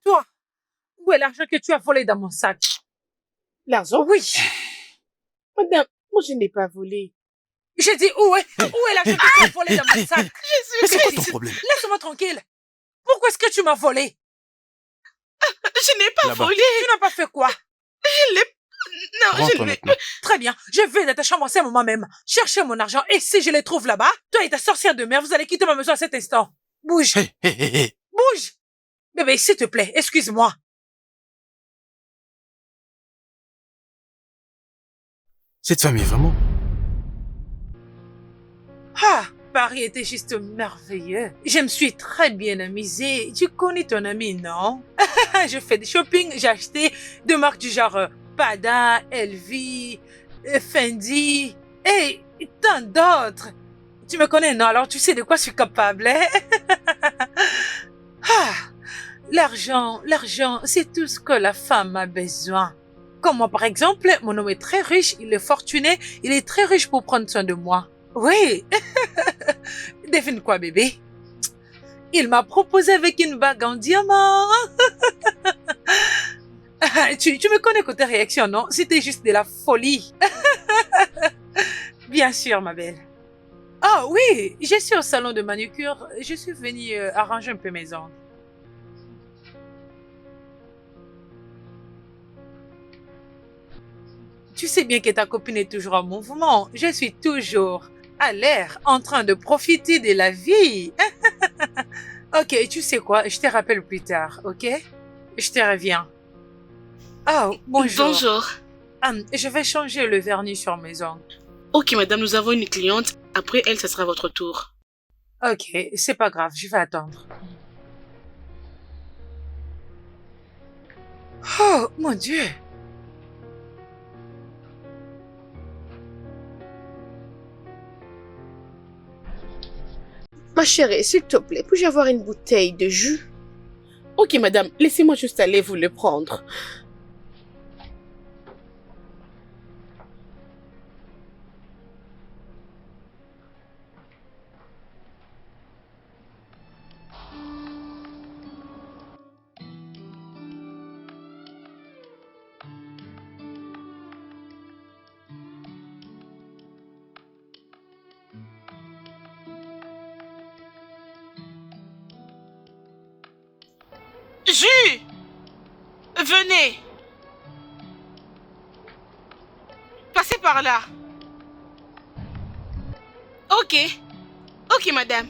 Toi, où est l'argent que tu as volé dans mon sac? L'argent? Oui. Madame, moi je n'ai pas volé. J'ai dit où est l'argent que tu as volé dans mon sac? Mais c'est quoi ton problème? Laisse-moi tranquille. Pourquoi est-ce que tu m'as volé? Je n'ai pas volé. Tu n'as pas fait quoi? Je l'ai... Non, Rentre je l'ai... maintenant. Très bien, je vais dans ta chambre en ce moment même. Chercher mon argent et si je les trouve là-bas, toi et ta sorcière de merde, vous allez quitter ma maison à cet instant. Bouge, Hé. bouge. Bébé, s'il te plaît, excuse-moi. Cette famille, vraiment? Ah, Paris était juste merveilleux. Je me suis très bien amusée. Tu connais ton ami, non? Je fais du shopping, j'ai acheté de marques du genre Prada, LV, Fendi et tant d'autres. Tu me connais, non? Alors tu sais de quoi je suis capable, hein? Ah, l'argent, c'est tout ce que la femme a besoin. Comme moi, par exemple, mon homme est très riche, il est fortuné, il est très riche pour prendre soin de moi. Oui. Devine quoi, bébé? Il m'a proposé avec une bague en diamant. Tu me connais côté réaction, non? C'était juste de la folie. Bien sûr, ma belle. Ah oui, je suis au salon de manucure. Je suis venue arranger un peu mes ongles. Tu sais bien que ta copine est toujours en mouvement. Je suis toujours à l'air, en train de profiter de la vie. Ok, tu sais quoi? Je te rappelle plus tard, ok? Je te reviens. Oh, bonjour. Bonjour. Je vais changer le vernis sur mes ongles. Ok, madame, nous avons une cliente. Après elle, ce sera votre tour. Ok, c'est pas grave, je vais attendre. Oh, mon Dieu! Ma chérie, s'il te plaît, puis-je avoir une bouteille de jus? Ok, madame, laissez-moi juste aller vous le prendre. Jus! Venez! Passez par là. Ok. Ok, madame.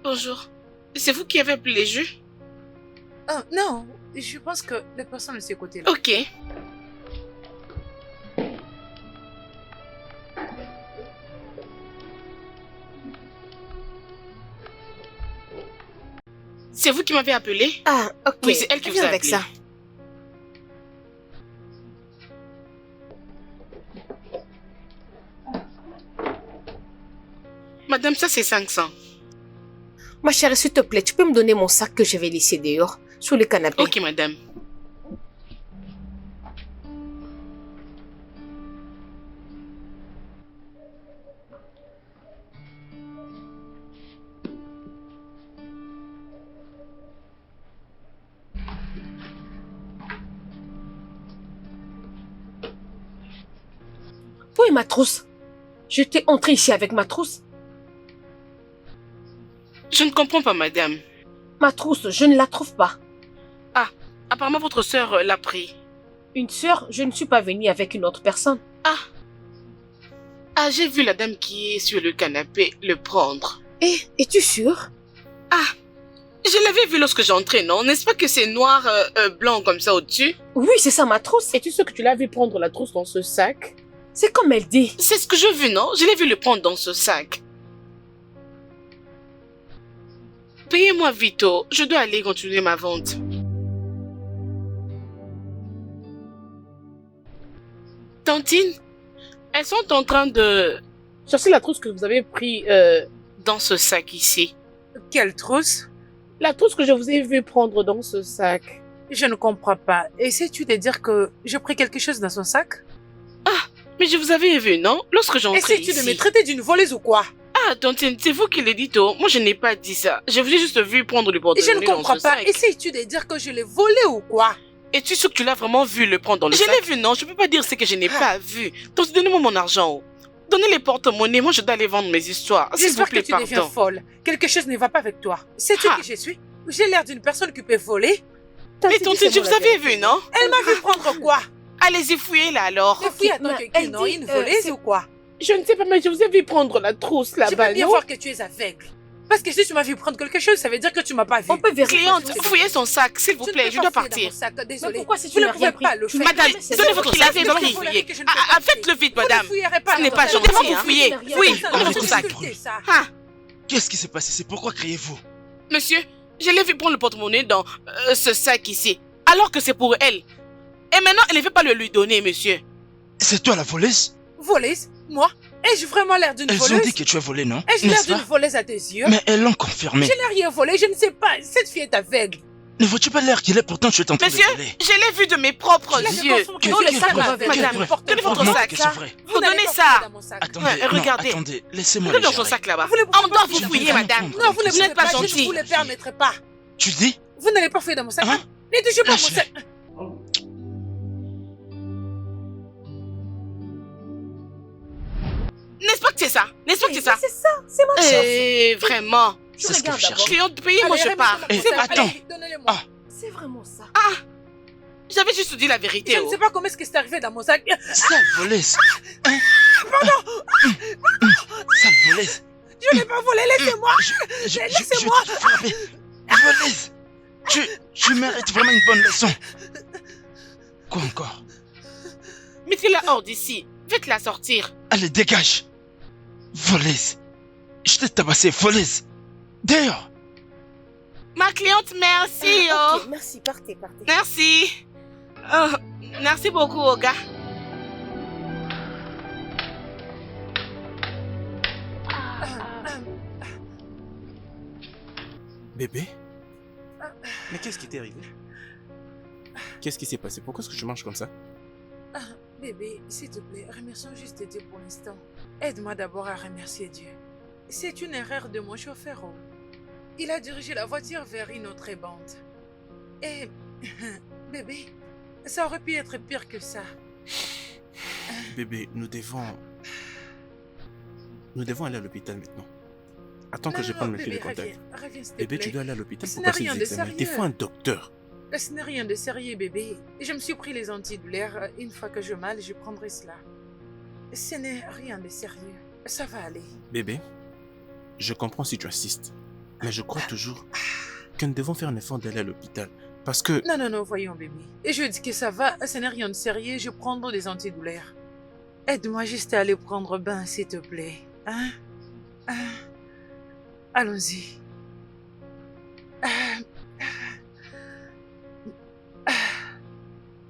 Bonjour. C'est vous qui avez appelé les jus? Oh, non, je pense que la personne de ce côté-là. Ok. C'est vous qui m'avez appelé? Ah, ok. Oui, c'est elle qui vous Viens a avec appelé. ça. Madame, ça c'est 500. Ma chérie, s'il te plaît, tu peux me donner mon sac que je vais laisser dehors, sur le canapé? Ok, madame. Où est ma trousse? J'étais entrée ici avec ma trousse. Je ne comprends pas, madame. Ma trousse, je ne la trouve pas. Ah, apparemment votre sœur l'a pris. Une sœur, je ne suis pas venue avec une autre personne. Ah, j'ai vu la dame qui est sur le canapé le prendre. Es-tu sûre? Ah, je l'avais vu lorsque j'entrais, non? N'est-ce pas que c'est noir, blanc comme ça au-dessus? Oui, c'est ça ma trousse. Es-tu sûr que tu l'as vu prendre la trousse dans ce sac? C'est comme elle dit. C'est ce que je veux, non? Je l'ai vu le prendre dans ce sac. Payez-moi vite, oh. Je dois aller continuer ma vente. Tantine, elles sont en train de chercher la trousse que vous avez pris dans ce sac ici. Quelle trousse? La trousse que je vous ai vu prendre dans ce sac. Je ne comprends pas. Essaies-tu de dire que j'ai pris quelque chose dans son sac? Mais je vous avais vu, non? Lorsque j'entrais ici. Essaies-tu de me traiter d'une voleuse ou quoi? Ah, Tantine, c'est vous qui le dites, oh. Moi, je n'ai pas dit ça. Je vous ai juste vu prendre le porte-monnaie Je ne dans comprends ce pas. sac. Essaies-tu de dire que je l'ai volé ou quoi? Es-tu sûr que tu l'as vraiment vu le prendre dans le sac? Je l'ai vu, non? Je peux pas dire ce que je n'ai pas vu. Donc, donnez-moi mon argent, oh. Donnez les porte-monnaies. Moi, je dois aller vendre mes histoires. S'il vous J'espère que plaît, tu deviens pardon. folle. Quelque chose ne va pas avec toi. Sais-tu Ah. qui je suis? J'ai l'air d'une personne qui peut voler. Mais Tantine, je vous avais vu, non? Elle m'a vu prendre quoi? Allez-y, fouillez là alors. Et puis attends mais que elle non, dit, une voleuse c'est- ou quoi? Je ne sais pas, mais je vous ai vu prendre la trousse Je là-bas, peux bien non? voir que tu es aveugle. Parce que si tu m'as vu prendre quelque chose, ça veut dire que tu m'as pas vu. On peut vérifier. Cliente, sur- fouillez son sac, s'il vous Tu ne plaît, peux je pas dois fouiller dans partir. mon sac, Mais désolé. pourquoi si tu Vous ne n'as pouvez rien pas pris? le faire. Madame, Mais c'est donnez votre votre sac, clé, c'est donnez. votre fouillerez que je ne Ah, peux ah, pas faites-le vite, Vous ne madame. fouillerez pas Ce n'est dans pas mon sac. gentil, Comment hein. vous fouillez? Oui, Oui, Ça, donnez vous votre Arrêtez sac. de discutez ça. Ah, Qu'est-ce qui s'est passé? C'est pourquoi criez-vous? monsieur, je l'ai vu prendre le porte-monnaie dans ce sac ici, alors que c'est pour elle. Et maintenant, elle ne veut pas le lui donner, monsieur. C'est toi la voleuse? Voleuse? Moi? Ai-je vraiment l'air d'une Elles ont voleuse? dit que tu as volé, non? Ai-je l'air N'est-ce d'une pas? voleuse à tes yeux? Mais elles l'ont confirmé. Je n'ai rien volé, je ne sais pas. Cette fille est aveugle. Ne vois-tu pas l'air qu'il est? Pourtant, tu es en train de Monsieur, voler. je l'ai vu de mes propres Je yeux. confonds Que- tous les que- sacs que- avec madame, n'importe donnez quoi. votre Non, sac. que c'est vrai. Vous n'allez Donnez pas ça. fouiller dans mon sac. Attendez, Ouais, non, regardez. attendez, laissez-moi Donnez le dans son gérer. sac là-bas. Vous ne On pouvez doit pas vous fouiller dans fouiller, mon sac. madame. Non, vous ne Vous pouvez n'êtes pas pas, je ne gentil. vous le permettrai pas. Tu dis? Vous n'allez pas fouiller dans mon sac. Hein? Ne touchez pas mon Lâche-le. sac. N'est-ce pas que c'est ça? N'est-ce pas que c'est ça? C'est ça, c'est ma chance. Vraiment. C'est ce que vous regarde cherchez. Cliente, payez-moi, Allez, je pars. remettez-moi mon Eh, sac. attends. Allez, donnez-le-moi. Ah. C'est vraiment ça. J'avais juste dit la vérité. Je ne sais pas comment est-ce que c'est arrivé dans mon sac. Sale voleuse. Hein? Sale voleuse. Je n'ai pas volé, laissez-moi. Je Laissez-moi. vais te frapper. Voleuse. Tu mérites vraiment une bonne leçon. Quoi encore? Mettez-la hors d'ici. Faites-la sortir. Allez, dégage. Voleuse. Je t'ai tabassé, voleuse. Dehors. Ma cliente, merci. Oh. Ok, merci, partez. Merci. Oh, merci beaucoup, Oga. Bébé? Mais qu'est-ce qui t'est arrivé? Qu'est-ce qui s'est passé? Pourquoi est-ce que tu marches comme ça? Bébé, s'il te plaît, remercions juste Dieu pour l'instant. Aide-moi d'abord à remercier Dieu. C'est une erreur de mon chauffeur. Oh. Il a dirigé la voiture vers une autre bande. Et, bébé, ça aurait pu être pire que ça. Bébé, nous devons aller à l'hôpital maintenant. Attends que Non, je non, prenne non, mes clés de bébé, contact. reviens, s'il te Bébé, plaît. tu dois aller à l'hôpital Ce pour n'est passer rien des de examens. sérieux. T'es faut un docteur. Ce n'est rien de sérieux, bébé. Je me suis pris les antidouleurs. Une fois que je mal, je prendrai cela. Ce n'est rien de sérieux. Ça va aller. Bébé, je comprends si tu assistes. Mais je crois toujours que nous devons faire un effort d'aller à l'hôpital. Parce que... Non, non, non, voyons, bébé. Et je dis que ça va, ce n'est rien de sérieux, je prendrai des antidouleurs. Aide-moi juste à aller prendre bain, s'il te plaît. Hein? Allons-y.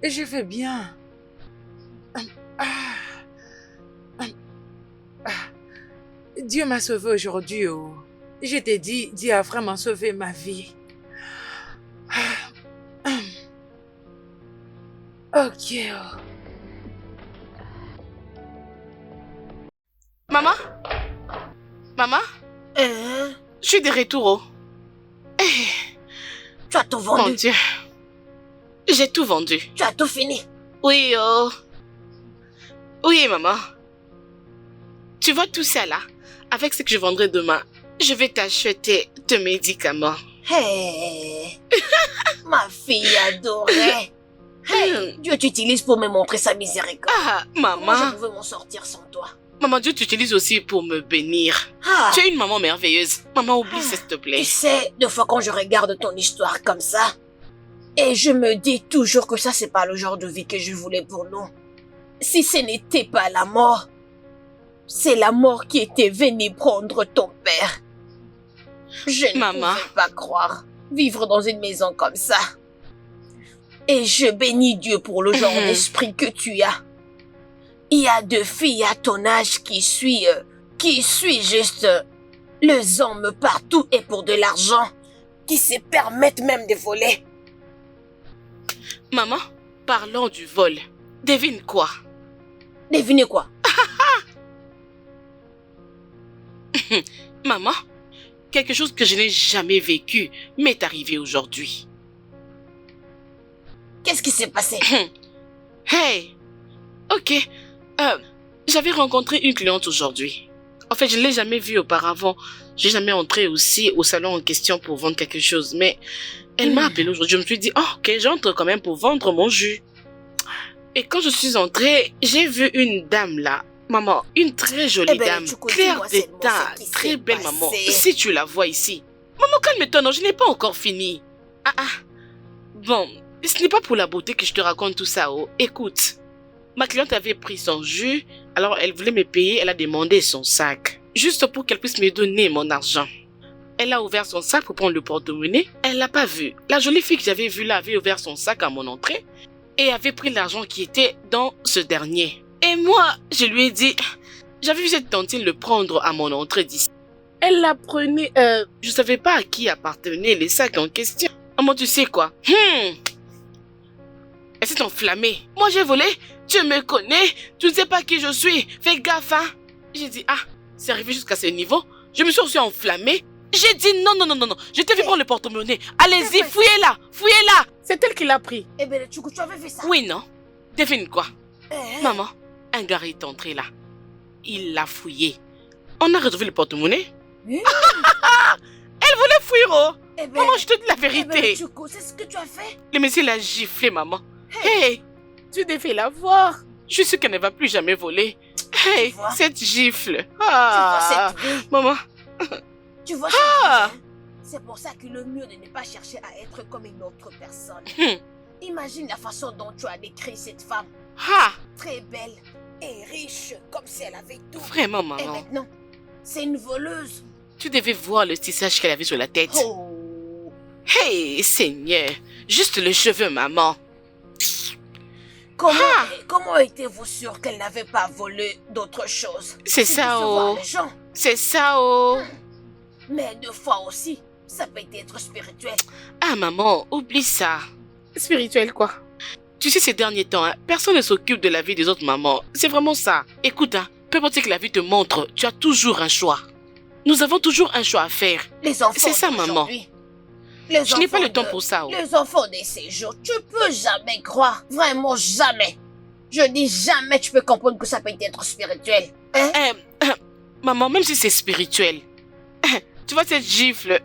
Et je vais bien. Dieu m'a sauvé aujourd'hui. Oh. Je t'ai dit, Dieu a vraiment sauvé ma vie. Ok. Oh. Maman? Maman? Hein? Je suis de retour. Oh. Tu as tout Mon vendu. Dieu. J'ai tout vendu. Tu as tout fini. Oui, oh. Oui, maman. Tu vois tout ça là? Avec ce que je vendrai demain, je vais t'acheter de médicaments. Hey, ma fille adorée. Hey, Dieu t'utilise pour me montrer sa miséricorde. Ah, Comment maman. je pouvais m'en sortir sans toi? Maman, Dieu t'utilise aussi pour me bénir. Ah, Tu es une maman merveilleuse. Maman, oublie ça, s'il te plaît. tu sais, des fois quand je regarde ton histoire comme ça, et je me dis toujours que ça c'est pas le genre de vie que je voulais pour nous. Si ce n'était pas la mort, c'est la mort qui était venue prendre ton père. Je ne Maman. pouvais pas croire vivre dans une maison comme ça. Et je bénis Dieu pour le genre d'esprit que tu as. Il y a deux filles à ton âge qui suit juste les hommes partout et pour de l'argent, qui se permettent même de voler. Maman, parlons du vol. Devine quoi? Devinez quoi? Maman, quelque chose que je n'ai jamais vécu m'est arrivé aujourd'hui. Qu'est-ce qui s'est passé? Hey! Ok. J'avais rencontré une cliente aujourd'hui. En fait, je ne l'ai jamais vue auparavant. Je n'ai jamais entré aussi au salon en question pour vendre quelque chose. Mais elle m'a appelé aujourd'hui. Je me suis dit, oh, ok, j'entre quand même pour vendre mon jus. Et quand je suis entrée, j'ai vu une dame là. Maman, une très jolie dame, claire d'état, très belle maman. Si tu la vois ici. Maman, calme-toi, non, je n'ai pas encore fini. Bon, ce n'est pas pour la beauté que je te raconte tout ça, oh. Écoute, ma cliente avait pris son jus, alors elle voulait me payer, elle a demandé son sac. Juste pour qu'elle puisse me donner mon argent. Elle a ouvert son sac pour prendre le porte-monnaie, elle l'a pas vu. La jolie fille que j'avais vue là avait ouvert son sac à mon entrée et avait pris l'argent qui était dans ce dernier. Et moi, je lui ai dit, j'avais vu cette tantine le prendre à mon entrée d'ici. Elle la prenait, je savais pas à qui appartenaient les sacs en question. Maman, tu sais quoi? Elle s'est enflammée. Moi, j'ai volé, tu me connais, tu ne sais pas qui je suis, fais gaffe, hein. J'ai dit, c'est arrivé jusqu'à ce niveau. Je me suis aussi enflammée. J'ai dit non, je t'ai vu prendre le porte-monnaie. Allez-y, fouillez-la. C'est elle qui l'a pris. Eh bien, tu avais fait ça? Oui, non? Devine quoi? Maman, un gars est entré là. Il l'a fouillé. On a retrouvé le porte-monnaie. Elle voulait fuir, oh. Maman, je te dis la vérité. C'est ce que tu as fait? Le monsieur l'a giflé, maman. Hey, tu devais la voir. Je suis sûre qu'elle ne va plus jamais voler. Hey, cette gifle. Tu vois cette vie? Maman. Tu vois cette vie? C'est pour ça que le mieux de ne pas chercher à être comme une autre personne. Imagine la façon dont tu as décrit cette femme. Très belle et riche, comme si elle avait tout. Vraiment, maman. Et maintenant, c'est une voleuse. Tu devais voir le tissage qu'elle avait sur la tête. Oh. Hey, Seigneur. Juste le cheveu, maman. Comment étiez-vous sûr qu'elle n'avait pas volé d'autres choses? C'est ça, oh. C'est ça, oh. Mais deux fois aussi, ça peut être spirituel. Maman, oublie ça. Spirituel, quoi? Tu sais, ces derniers temps, personne ne s'occupe de la vie des autres mamans. C'est vraiment ça. Écoute, peu importe ce que la vie te montre, tu as toujours un choix. Nous avons toujours un choix à faire. Les enfants. C'est ça, maman. Je n'ai pas le temps pour ça. Oh. Les enfants de ces jours, tu peux jamais croire. Vraiment jamais. Je dis jamais tu peux comprendre que ça peut être spirituel. Maman, même si c'est spirituel, tu vois cette gifle,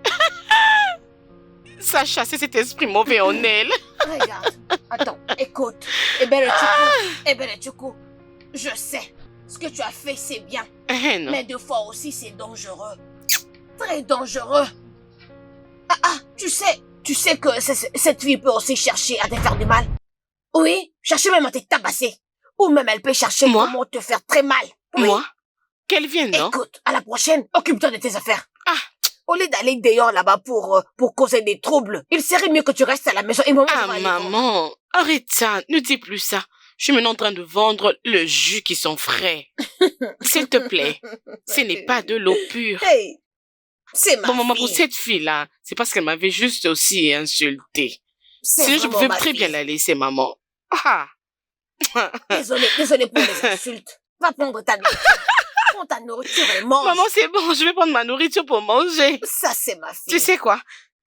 ça a chassé cet esprit mauvais en elle. Regarde, attends, écoute. le Tchoukou, je sais. Ce que tu as fait, c'est bien. Non. Mais deux fois aussi, c'est dangereux. Très dangereux. Tu sais que cette fille peut aussi chercher à te faire du mal. Oui, chercher même à te tabasser. Ou même elle peut chercher comment te faire très mal. Oui. Moi? Qu'elle vienne, non? Écoute, à la prochaine, occupe-toi de tes affaires. Au lieu d'aller dehors là-bas pour causer des troubles, il serait mieux que tu restes à la maison et maman, arrête ça, ne dis plus ça. Je suis maintenant en train de vendre le jus qui sont frais. S'il te plaît, ce n'est pas de l'eau pure. Hey, c'est ma maman, fille. pour cette fille-là, c'est parce qu'elle m'avait juste aussi insultée. Sinon, je pouvais très bien la laisser, maman. Désolée pour les insultes. Va prendre ta nourriture. Prends ta nourriture et mange. Maman, c'est bon, je vais prendre ma nourriture pour manger. Ça, c'est ma fille. Tu sais quoi?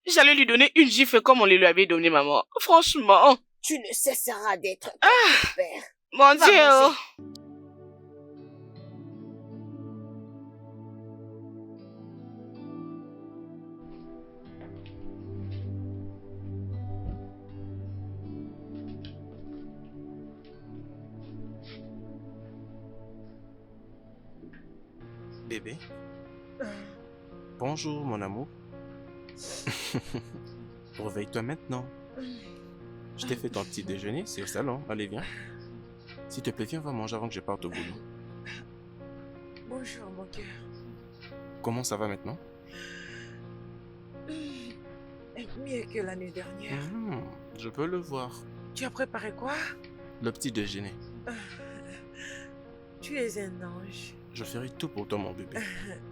J'allais lui donner une gifle comme on lui avait donné, maman. Franchement. Tu ne cesseras d'être ton père. Mon Dieu. Bébé. Bonjour, mon amour. Réveille-toi maintenant. Je t'ai fait ton petit déjeuner, c'est au salon. Allez, viens. S'il te plaît, viens, on va manger avant que je parte au boulot. Bonjour, mon cœur. Comment ça va maintenant? Mieux que l'année dernière. Je peux le voir. Tu as préparé quoi? Le petit déjeuner. Tu es un ange. Je ferai tout pour toi, mon bébé.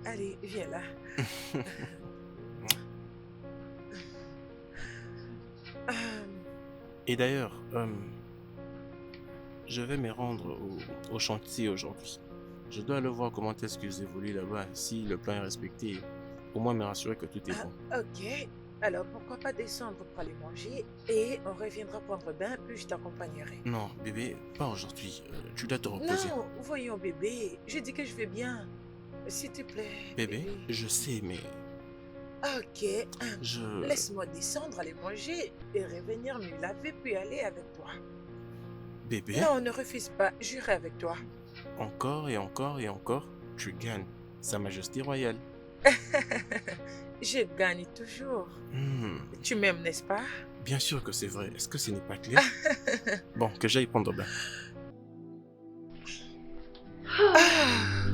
Allez, viens là. Euh, Et d'ailleurs, je vais me rendre au chantier aujourd'hui. Je dois aller voir comment est-ce qu'ils évoluent là-bas, si le plan est respecté. Au moins me rassurer que tout est bon. ok. Alors, pourquoi pas descendre pour aller manger et on reviendra prendre bain, puis je t'accompagnerai. Non, bébé, pas aujourd'hui. Tu dois te reposer. Non, voyons bébé, je dis que je vais bien. S'il te plaît. Bébé, je sais, mais Ok, je... laisse-moi descendre, aller manger et revenir me laver puis aller avec toi. Bébé, Non, ne refuse pas, j'irai avec toi. encore et encore et encore, tu gagnes. Sa Majesté royale. Je gagne toujours. Tu m'aimes, n'est-ce pas? Bien sûr que c'est vrai. Est-ce que ce n'est pas clair? Bon, que j'aille prendre bain. Ah.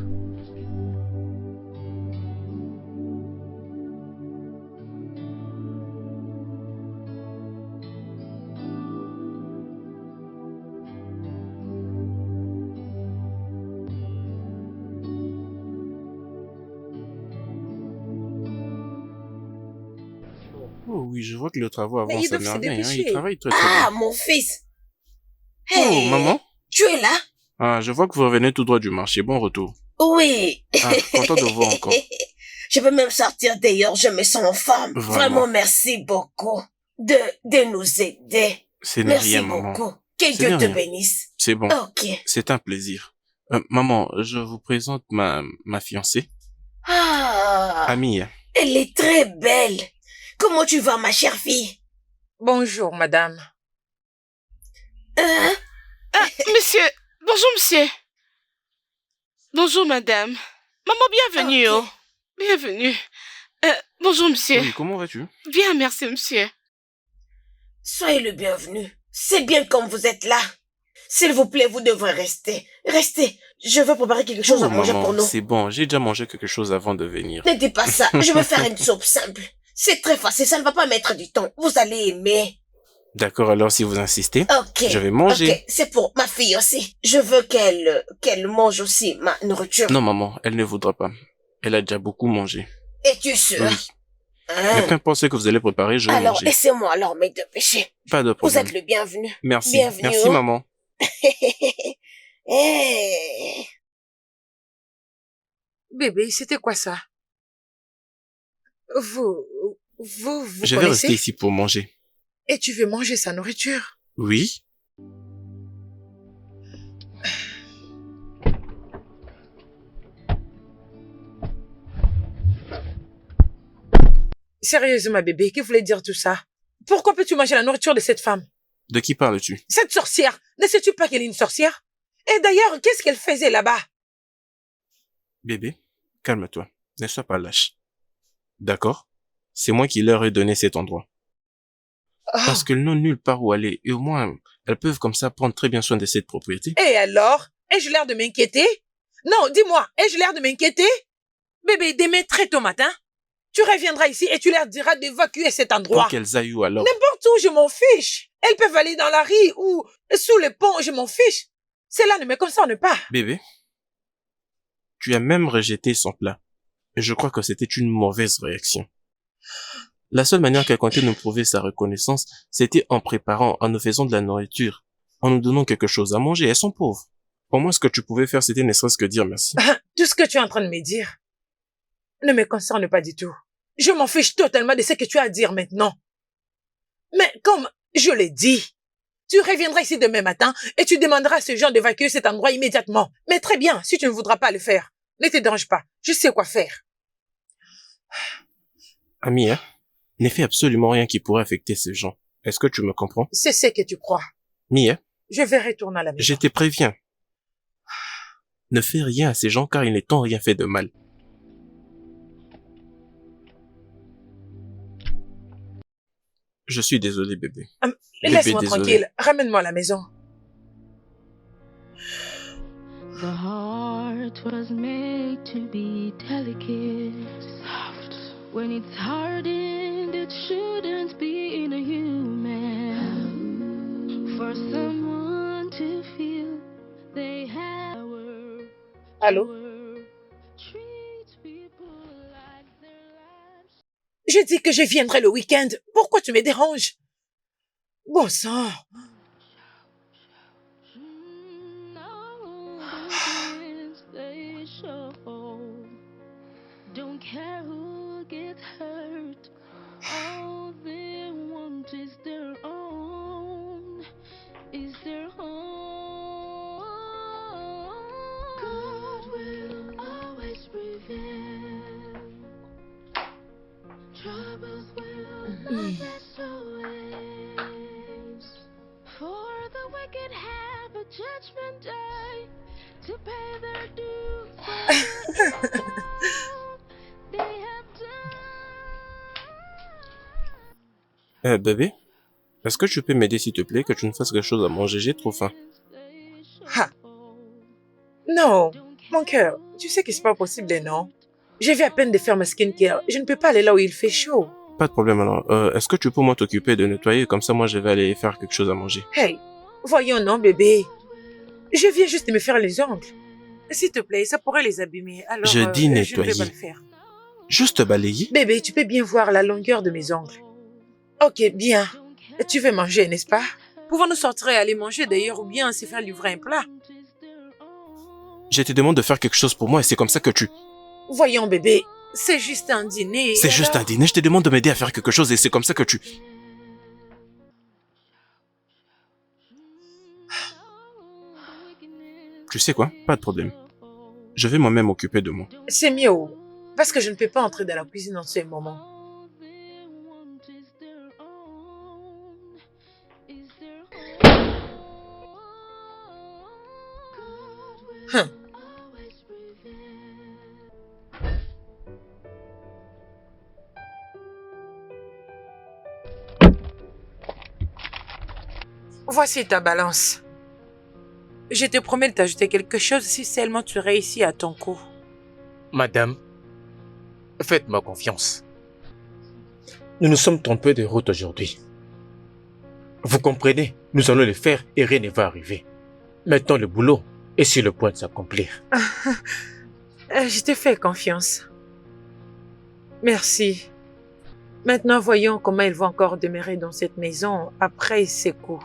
Oh oui, je vois que le travail Mais avance ils à doivent se merveille. dépêcher. Il travaille très très Ah, bien. mon fils. Oh, Hey, maman? tu es là? Ah, je vois que vous revenez tout droit du marché. Bon retour. Oui. Ah, content de vous voir encore. Je peux même sortir d'ailleurs, je me sens en forme. Vraiment. Vraiment, merci beaucoup de nous aider. Ce n'est Merci rien, maman. beaucoup. Que C'est Dieu te rien. bénisse. C'est bon. Ok. C'est un plaisir. Maman, je vous présente ma fiancée, Ah, Amie. elle est très belle. Comment tu vas, ma chère fille? Bonjour, madame. Hein? Ah, monsieur. Bonjour, monsieur. Bonjour, madame. Maman, bienvenue. Ok. Oh. Bienvenue. Bonjour, monsieur. Oui, comment vas-tu? Bien, merci, monsieur. Soyez le bienvenu. C'est bien comme vous êtes là. S'il vous plaît, vous devrez rester. Restez. Je veux préparer quelque chose Oh, à manger maman, pour nous. c'est bon. J'ai déjà mangé quelque chose avant de venir. Ne dis pas ça. Je veux faire une soupe simple. C'est très facile. Ça ne va pas mettre du temps. Vous allez aimer. D'accord, alors si vous insistez, Ok. je vais manger. Ok. C'est pour ma fille aussi. Je veux qu'elle mange aussi ma nourriture. Non, maman, elle ne voudra pas. Elle a déjà beaucoup mangé. Es-tu sûr? Oui. Mais Hein? peu importe ce que vous allez préparer, je vais Alors, manger. laissez-moi alors me dépêcher. Pas de Vous problème. êtes le bienvenu. Merci. Bienvenue, Merci, hein. maman. Hey. Bébé, c'était quoi ça? Vous Je vais connaissez? rester ici pour manger. Et tu veux manger sa nourriture? Oui? Sérieusement, ma bébé, que voulait dire tout ça? Pourquoi peux-tu manger la nourriture de cette femme? De qui parles-tu? Cette sorcière, ne sais-tu pas qu'elle est une sorcière? Et d'ailleurs, qu'est-ce qu'elle faisait là-bas? Bébé, calme-toi. Ne sois pas lâche. D'accord? C'est moi qui leur ai donné cet endroit. Oh. Parce qu'elles n'ont nulle part où aller. Et au moins, elles peuvent comme ça prendre très bien soin de cette propriété. Et alors? Ai-je l'air de m'inquiéter? Non, dis-moi, ai-je l'air de m'inquiéter? Bébé, demain très tôt matin, tu reviendras ici et tu leur diras d'évacuer cet endroit. Pour qu'elles aillent où alors? N'importe où, je m'en fiche. Elles peuvent aller dans la rue ou sous le pont, je m'en fiche. Cela ne me concerne pas. Bébé, tu as même rejeté son plat. Et je crois que c'était une mauvaise réaction. La seule manière qu'elle comptait nous prouver sa reconnaissance, c'était en préparant, en nous faisant de la nourriture, en nous donnant quelque chose à manger. Elles sont pauvres. Pour moi, ce que tu pouvais faire, c'était ne serait-ce que dire merci. Tout ce que tu es en train de me dire ne me concerne pas du tout. Je m'en fiche totalement de ce que tu as à dire maintenant. Mais comme je l'ai dit, tu reviendras ici demain matin et tu demanderas à ces gens d'évacuer cet endroit immédiatement. Mais très bien, si tu ne voudras pas le faire, ne te dérange pas. Je sais quoi faire. Amie, hein, ne fais absolument rien qui pourrait affecter ces gens. Est-ce que tu me comprends? C'est ce que tu crois. Mie, hein, Je vais retourner à la maison. je te préviens. Ne fais rien à ces gens car ils ne t'ont rien fait de mal. Je suis désolé, bébé. Bébé, Laisse-moi désolé. tranquille. Ramène-moi à la maison. The heart was made to be delicate, soft. When it's hardened, it shouldn't be in a human. For someone to feel they have power. Allô? Je dis que je viendrai le week-end. Pourquoi tu me déranges? Bon sang. Don't care who gets hurt. All they want is their own. Is their own. God will always prevail. Troubles will not last always. For the wicked have a judgment day to pay their dues. They have done. Bébé, est-ce que tu peux m'aider s'il te plaît, que tu me fasses quelque chose à manger, j'ai trop faim. Ah. Non, mon cœur, tu sais que c'est pas possible, non? Je viens à peine de faire ma skincare. Je ne peux pas aller là où il fait chaud. Pas de problème alors. Est-ce que tu peux moi t'occuper de nettoyer, comme ça moi je vais aller faire quelque chose à manger. Hey, voyons non, bébé. Je viens juste de me faire les ongles. S'il te plaît, ça pourrait les abîmer. Alors, Je dis je ne nettoyer. vais pas le faire. Juste balayer? Bébé, tu peux bien voir la longueur de mes ongles. Ok, bien. Tu veux manger, n'est-ce pas? Pouvons-nous sortir et aller manger d'ailleurs ou bien se faire livrer un plat? Je te demande de faire quelque chose pour moi et c'est comme ça que tu... Voyons, bébé, c'est juste un dîner. C'est juste un dîner, je te demande de m'aider à faire quelque chose et c'est comme ça que tu... Tu sais quoi? Pas de problème. Je vais moi-même m'occuper de moi. C'est mieux, parce que je ne peux pas entrer dans la cuisine en ce moment. Hum. Voici ta balance. Je te promets de t'ajouter quelque chose si seulement tu réussis à ton coup. Madame, faites-moi confiance. Nous nous sommes trompés de route aujourd'hui. Vous comprenez, nous allons le faire et rien ne va arriver. Maintenant, le boulot est sur le point de s'accomplir. Je te fais confiance. Merci. Maintenant, voyons comment il va encore demeurer dans cette maison après ces coups.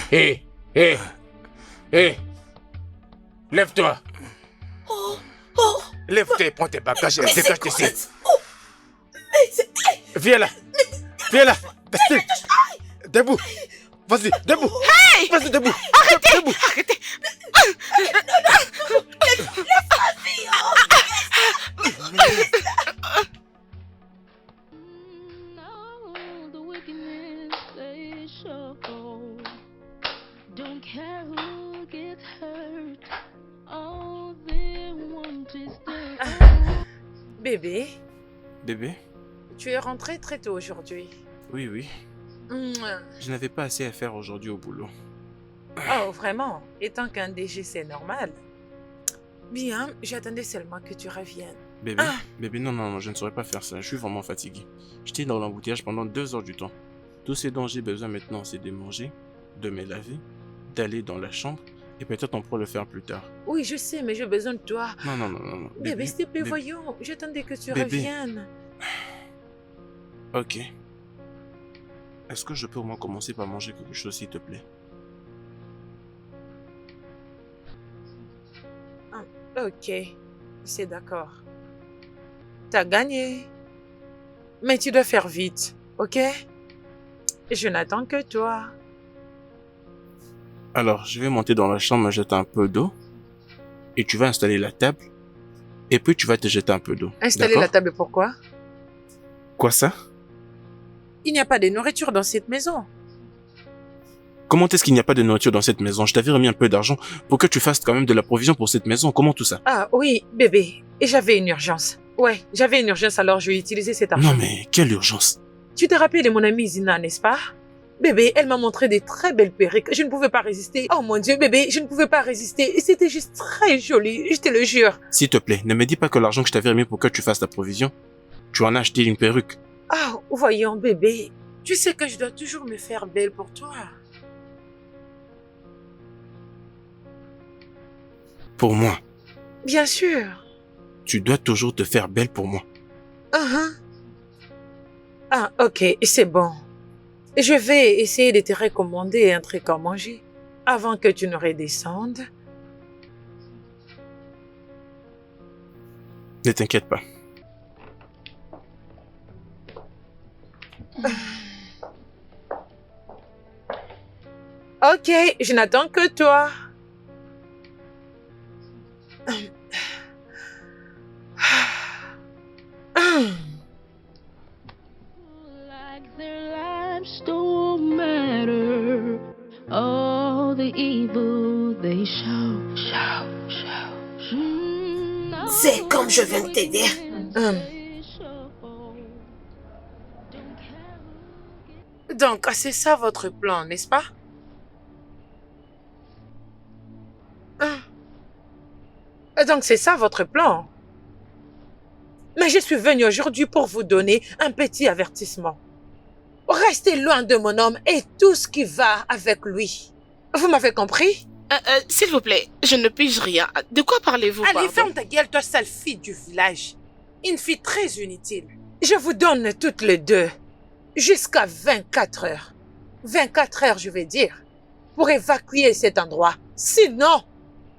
Hé, hé, hé, lève-toi. Lève-toi et prends tes bagages et dégage d'ici. Viens là. Viens là. Debout. Vas-y, debout. Hey! Vas-y, debout. Arrêtez! Debout. Arrêtez! No, the wickedness they show. Don't care who gets hurt. All they want is their own. Bébé, Bébé? tu es rentré très tôt aujourd'hui. Oui, oui. Mouah. Je n'avais pas assez à faire aujourd'hui au boulot. Oh, vraiment? Étant qu'un DG, c'est normal. Bien, j'attendais seulement que tu reviennes. Bébé, bébé, non, je ne saurais pas faire ça. Je suis vraiment fatigué. J'étais dans l'embouteillage pendant 2 heures du temps. Tout ce dont j'ai besoin maintenant, c'est de manger, de me laver, d'aller dans la chambre, et peut-être on pourra le faire plus tard. Oui, je sais, mais j'ai besoin de toi. Non. Bébé, s'il te plaît, bébé. voyons. J'attendais que tu Bébé. reviennes. Ok. Est-ce que je peux au moins commencer par manger quelque chose, s'il te plaît? Ok, c'est d'accord. T'as gagné. Mais tu dois faire vite, ok? Je n'attends que toi. Alors, je vais monter dans la chambre, me jeter un peu d'eau, et tu vas installer la table, et puis tu vas te jeter un peu d'eau. Installer D'accord? la table, pourquoi? Quoi ça? Il n'y a pas de nourriture dans cette maison. Comment est-ce qu'il n'y a pas de nourriture dans cette maison? Je t'avais remis un peu d'argent pour que tu fasses quand même de la provision pour cette maison. Comment tout ça? Ah oui, bébé. Et j'avais une urgence. Ouais, j'avais une urgence, alors je vais utiliser cet argent. Non mais, quelle urgence? Tu te rappelles de mon amie Zina, n'est-ce pas? Bébé, elle m'a montré des très belles perruques. Je ne pouvais pas résister. Oh mon Dieu, bébé, je ne pouvais pas résister. Et c'était juste très joli, je te le jure. S'il te plaît, ne me dis pas que l'argent que je t'avais remis pour que tu fasses la provision, tu en as acheté une perruque. Ah, voyons, bébé. Tu sais que je dois toujours me faire belle pour toi. Pour moi, Bien sûr. tu dois toujours te faire belle pour moi. Uh-huh. Ah, ok, c'est bon. Je vais essayer de te recommander un truc à manger avant que tu ne redescendes. Ne t'inquiète pas. Ok, je n'attends que toi. Like their lives don't matter. All the evil they show. C'est comme je viens de te dire. Donc, c'est ça votre plan, n'est-ce pas? Donc, c'est ça votre plan. Mais je suis venue aujourd'hui pour vous donner un petit avertissement. Restez loin de mon homme et tout ce qui va avec lui. Vous m'avez compris? S'il vous plaît, je ne pige rien. De quoi parlez-vous, Allez, pardon? ferme ta gueule, toi, sale fille du village. Une fille très inutile. Je vous donne toutes les deux jusqu'à 24 heures. 24 heures, je vais dire, pour évacuer cet endroit. Sinon,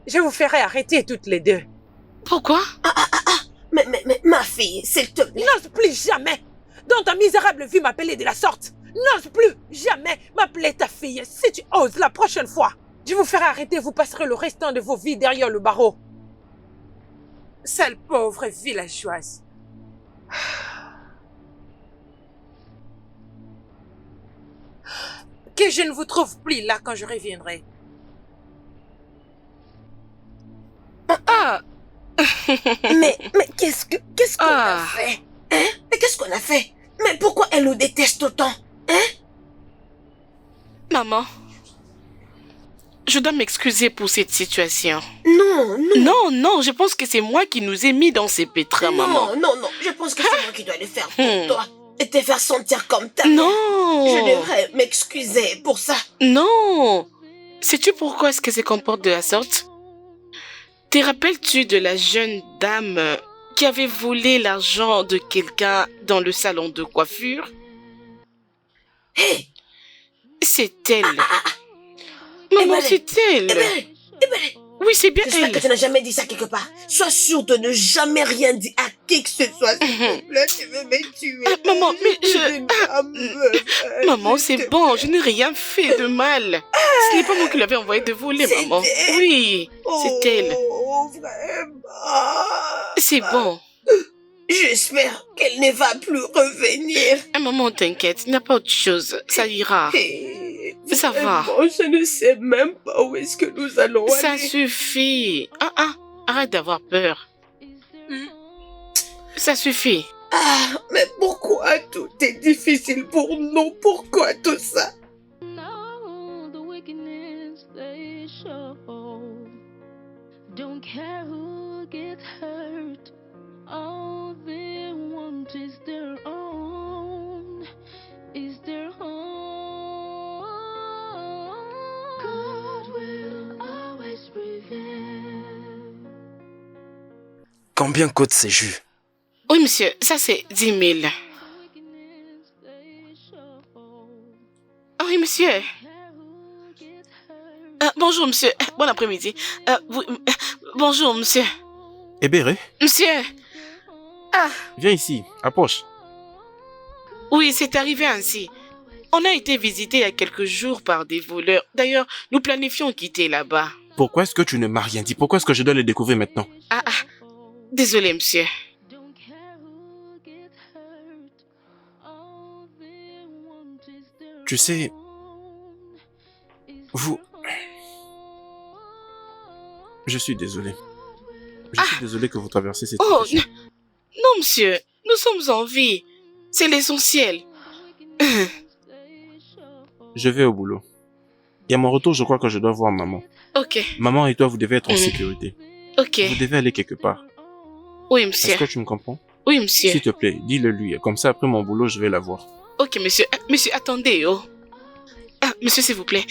je vous ferai arrêter toutes les deux. Pourquoi? Mais ma fille, s'il te plaît. N'ose plus jamais, dans ta misérable vie, m'appeler de la sorte. N'ose plus jamais m'appeler ta fille. Si tu oses la prochaine fois, je vous ferai arrêter, vous passerez le restant de vos vies derrière le barreau. Sale pauvre villageoise. Que je ne vous trouve plus là quand je reviendrai. Ah! Mais qu'est-ce qu'on Ah. a fait? Hein? Mais qu'est-ce qu'on a fait? Mais pourquoi elle nous déteste autant? Hein? Maman, je dois m'excuser pour cette situation. Non, Je pense que c'est moi qui nous ai mis dans ces pétrins, maman. non, je pense que c'est moi qui dois le faire pour toi. Et te faire sentir comme ta mère. Non! Je devrais m'excuser pour ça. Non! Sais-tu pourquoi est-ce qu'elle se comporte de la sorte? Te rappelles-tu de la jeune dame qui avait volé l'argent de quelqu'un dans le salon de coiffure? Hé! C'est elle. Eh Maman, ben, c'est elle. Oui, c'est bien J'espère elle. que tu n'as jamais dit ça quelque part. Sois sûr de ne jamais rien dire à qui que ce soit. S'il te plaît, tu veux me tuer. Maman, mais je... Maman, c'est bon, je n'ai rien fait de mal. Ce n'est pas moi qui l'avais envoyé de voler, C'est maman. elle. Oui, c'est elle. Oh, vraiment. C'est bon. J'espère qu'elle ne va plus revenir. Maman, t'inquiète, il n'y a pas autre chose. Ça ira. Ça va. Vraiment, je ne sais même pas où est-ce que nous allons Ça aller. suffit. Arrête d'avoir peur. Ça suffit. Ah, mais pourquoi tout est difficile pour nous? Pourquoi tout ça? All the wickedness they show. Don't care who gets hurt. All they want is their own. Is their own. God will always prevail. Combien coûte ces jus? Oui, monsieur, ça c'est 10 000. Wickedness they show. Oui, monsieur. Care who gets hurt. Bonjour, monsieur. Bon après-midi. Bonjour, monsieur. Ebere, Monsieur. viens ici, approche. Oui, c'est arrivé ainsi. On a été visité il y a quelques jours par des voleurs. D'ailleurs, nous planifions quitter là-bas. Pourquoi est-ce que tu ne m'as rien dit? Pourquoi est-ce que je dois le découvrir maintenant? Désolé, monsieur. Don't care who gets hurt. All they want is their Tu sais, own. Is vous... their Je suis désolé. Je suis désolé que vous traversez cette Oh, situation. non, monsieur. Nous sommes en vie. C'est l'essentiel. Je vais au boulot. Et à mon retour, je crois que je dois voir maman. Ok, Maman et toi, vous devez être en sécurité. ok. Vous devez aller quelque part. Oui, Est-ce monsieur. que tu me comprends? Oui, monsieur. S'il te plaît, dis-le lui. Comme ça, après mon boulot, je vais la voir. Ok, monsieur. Monsieur, attendez, oh. Monsieur, s'il vous plaît.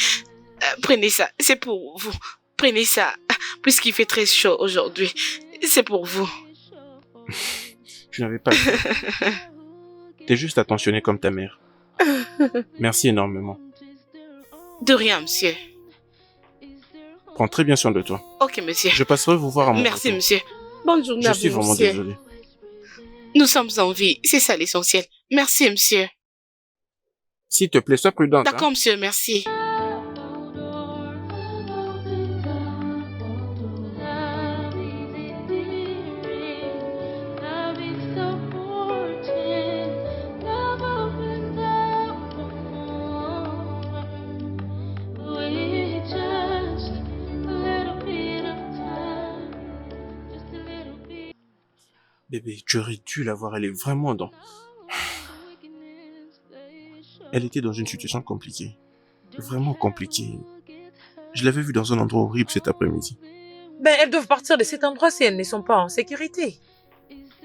Prenez ça. C'est pour vous. Prenez ça. Puisqu'il fait très chaud aujourd'hui. C'est pour vous. Je n'avais pas le temps. T'es juste attentionné comme ta mère. Merci énormément. De rien, monsieur. Prends très bien soin de toi. Ok, monsieur. Je passerai vous voir à mon Merci, retour. monsieur. Bonne journée Je à suis vous, vraiment monsieur. désolé. Nous sommes en vie. C'est ça l'essentiel. Merci, monsieur. S'il te plaît, sois prudente. D'accord, monsieur. Merci. Bébé, tu aurais dû la voir. Elle est vraiment dans... Elle était dans une situation compliquée. Vraiment compliquée. Je l'avais vue dans un endroit horrible cet après-midi. Ben, elles doivent partir de cet endroit si elles ne sont pas en sécurité.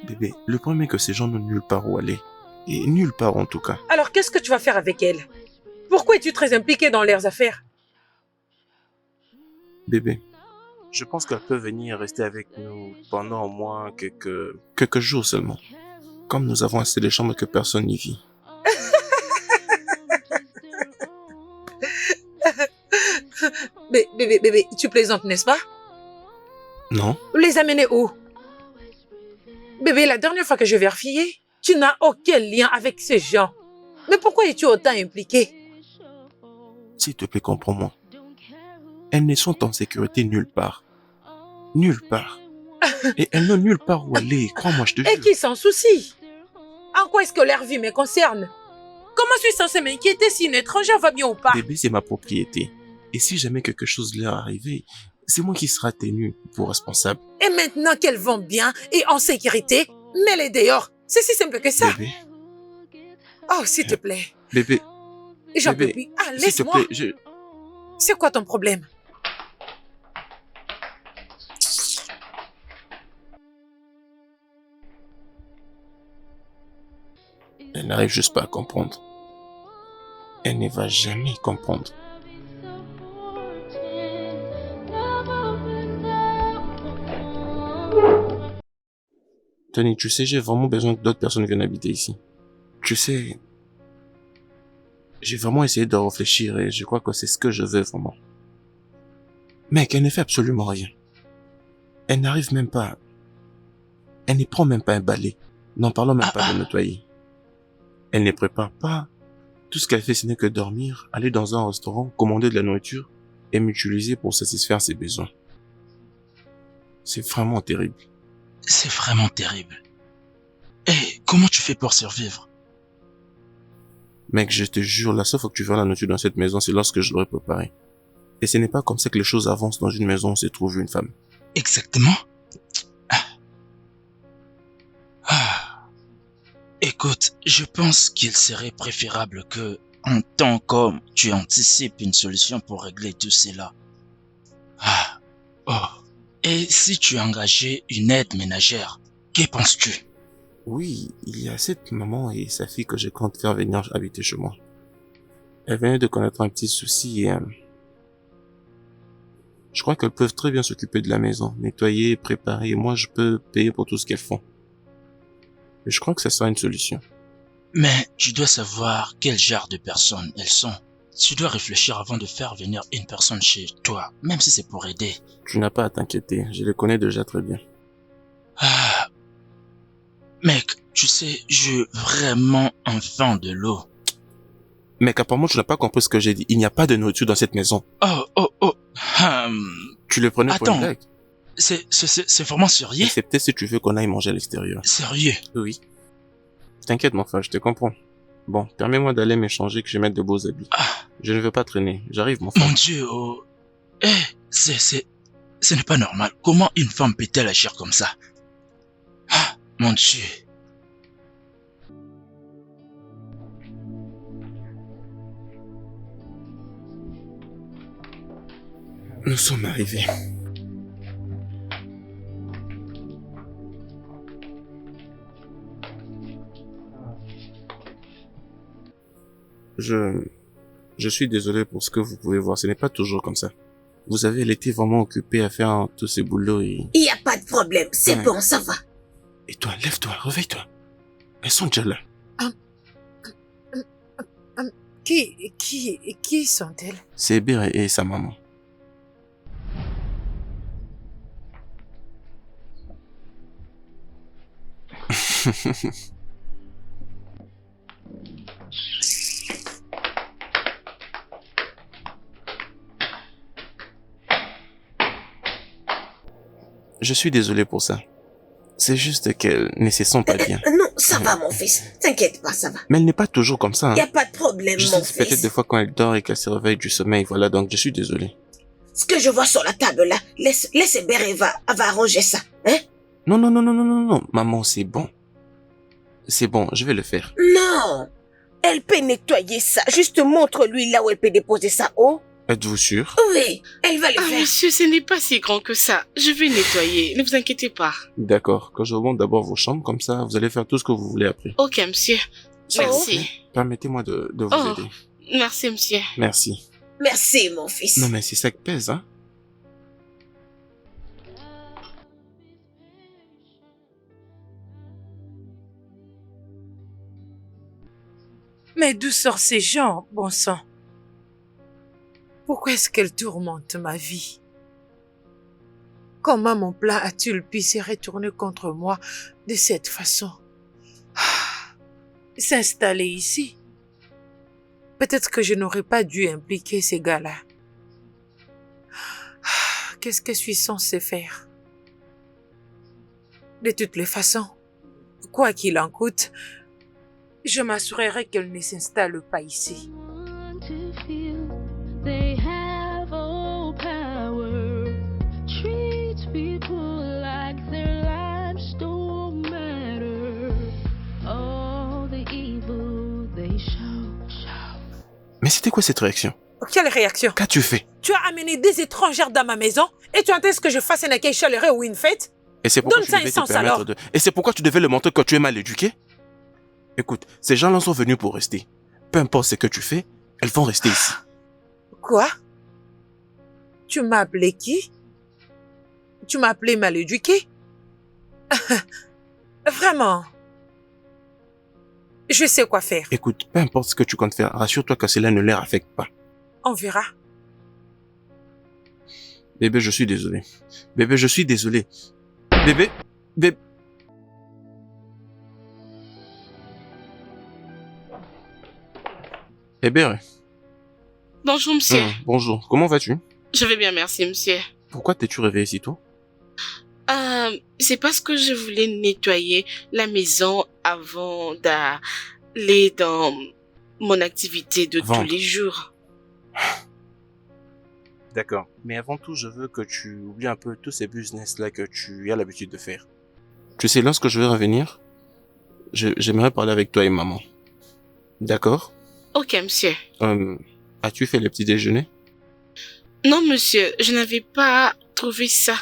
Bébé, le problème est que ces gens n'ont nulle part où aller. Et nulle part en tout cas. Alors, qu'est-ce que tu vas faire avec elles? Pourquoi es-tu très impliqué dans leurs affaires? Bébé, je pense qu'elle peut venir rester avec nous pendant au moins quelques jours seulement. Comme nous avons assez de chambres que personne n'y vit. Bébé, tu plaisantes, n'est-ce pas? Non? Les amener où? Bébé, la dernière fois que je vérifiais, tu n'as aucun lien avec ces gens. Mais pourquoi es-tu autant impliqué? S'il te plaît, comprends-moi. Elles ne sont en sécurité nulle part. Nulle part. Et elles n'ont nulle part où aller, crois-moi, je te Et jure. qui s'en soucie? En quoi est-ce que leur vie me concerne? Comment suis-je censée m'inquiéter si une étrangère va bien ou pas? Bébé, c'est ma propriété. Et si jamais quelque chose leur arrivait, c'est moi qui serai tenu pour responsable. Et maintenant qu'elles vont bien et en sécurité, mets-les dehors. C'est si simple que ça. Bébé, Oh, s'il te plaît. bébé, J'en peux bébé, plus. Ah, s'il te laisse-moi. plaît, C'est quoi ton problème? Elle n'arrive juste pas à comprendre. Elle ne va jamais comprendre. Tony, tu sais, j'ai vraiment besoin que d'autres personnes viennent habiter ici. Tu sais, j'ai vraiment essayé de réfléchir et je crois que c'est ce que je veux vraiment. Mec, elle ne fait absolument rien. Elle n'arrive même pas... Elle ne prend même pas un balai. N'en parlons même pas de nettoyer. Elle ne prépare pas. Tout ce qu'elle fait, ce n'est que dormir, aller dans un restaurant, commander de la nourriture et m'utiliser pour satisfaire ses besoins. C'est vraiment terrible. C'est vraiment terrible. Et comment tu fais pour survivre? Mec, je te jure, la seule fois que tu verras la nourriture dans cette maison, c'est lorsque je l'aurai préparée. Et ce n'est pas comme ça que les choses avancent dans une maison où se trouve une femme. Exactement. Écoute, je pense qu'il serait préférable que, en tant qu'homme, tu anticipes une solution pour régler tout cela. Et si tu engageais une aide ménagère, qu'en penses-tu? Oui, il y a cette maman et sa fille que je compte faire venir habiter chez moi. Elle venait de connaître un petit souci et... je crois qu'elles peuvent très bien s'occuper de la maison, nettoyer, préparer, et moi je peux payer pour tout ce qu'elles font. Et je crois que ça sera une solution. Mais tu dois savoir quel genre de personnes elles sont. Tu dois réfléchir avant de faire venir une personne chez toi, même si c'est pour aider. Tu n'as pas à t'inquiéter, je les connais déjà très bien. Mec, tu sais, je veux vraiment enfin de l'eau. Mec, apparemment tu n'as pas compris ce que j'ai dit. Il n'y a pas de nourriture dans cette maison. Tu le prenais pour une blague? C'est vraiment sérieux? C'est peut-être si tu veux qu'on aille manger à l'extérieur. Sérieux? Oui. T'inquiète mon frère, je te comprends. Bon, permets-moi d'aller m'échanger que je mette de beaux habits. Je ne veux pas traîner. J'arrive mon frère. Mon Dieu, ce n'est pas normal. Comment une femme peut-elle agir comme ça? Mon Dieu. Nous sommes arrivés. Je suis désolé pour ce que vous pouvez voir. Ce n'est pas toujours comme ça. Vous avez été vraiment occupé à faire tous ces boulots et... Il n'y a pas de problème, c'est Ouais. bon, ça va. Et toi, lève-toi, réveille-toi. Elles sont déjà là. Qui sont-elles? C'est Hébert et sa maman. Je suis désolé pour ça. C'est juste qu'elle ne se sent pas bien. Non, ça va, mon fils. T'inquiète pas, ça va. Mais elle n'est pas toujours comme ça. Il n'y Hein. a pas de problème, Je mon sais peut-être fils. des fois quand elle dort et qu'elle se réveille du sommeil, voilà, donc je suis désolé. Ce que je vois sur la table là, laisse Hébert, elle va arranger ça. Hein? Non, non, non, non, non, non, non, maman, c'est bon. C'est bon, je vais le faire. Non. Elle peut nettoyer ça. Juste montre-lui là où elle peut déposer ça haut. Êtes-vous sûr? Oui, elle va le Ah, faire. monsieur, ce n'est pas si grand que ça. Je vais nettoyer, ne vous inquiétez pas. D'accord, quand je remonte d'abord vos chambres, comme ça, vous allez faire tout ce que vous voulez après. Ok, monsieur. S'il vous Merci. plaît, permettez-moi de vous Oh. aider. Merci, monsieur. Merci. Merci, mon fils. Non, mais c'est ça qui pèse, hein? Mais d'où sortent ces gens, bon sang? Pourquoi est-ce qu'elles tourmentent ma vie? Comment mon plan a-t-il pu se retourner contre moi de cette façon? S'installer ici? Peut-être que je n'aurais pas dû impliquer ces gars-là. Qu'est-ce que je suis censée faire? De toutes les façons, quoi qu'il en coûte, je m'assurerai qu'elle ne s'installe pas ici. Want to feel they have all power. Treat people like their lives don't matter. All the evil they show. Mais c'était quoi cette réaction? Quelle réaction? Qu'as-tu fait? Tu as amené des étrangères dans ma maison et tu attends que je fasse un accueil chaleureux ou une fête? Et c'est pourquoi Donne tu ça devais un te sens, permettre alors. de... Et c'est pourquoi tu devais le montrer quand tu es mal éduqué? Écoute, ces gens-là sont venus pour rester. Peu importe ce que tu fais, elles vont rester ici. Quoi? Tu m'as appelé qui? Tu m'as appelé mal éduqué? Vraiment? Je sais quoi faire. Écoute, peu importe ce que tu comptes faire, rassure-toi que cela ne les affecte pas. On verra. Bébé, je suis désolé. Bébé, je suis désolé. Bébé, bébé... Bébé, Bonjour, monsieur. bonjour, comment vas-tu? Je vais bien, merci, monsieur. Pourquoi t'es-tu réveillé si tôt? C'est parce que je voulais nettoyer la maison avant d'aller dans mon activité de Vendre. tous les jours. D'accord. Mais avant tout, je veux que tu oublies un peu tous ces business-là que tu as l'habitude de faire. Tu sais, lorsque je vais revenir, j'aimerais parler avec toi et maman. D'accord? Ok, monsieur. As-tu fait le petit déjeuner? Non, monsieur, je n'avais pas trouvé ça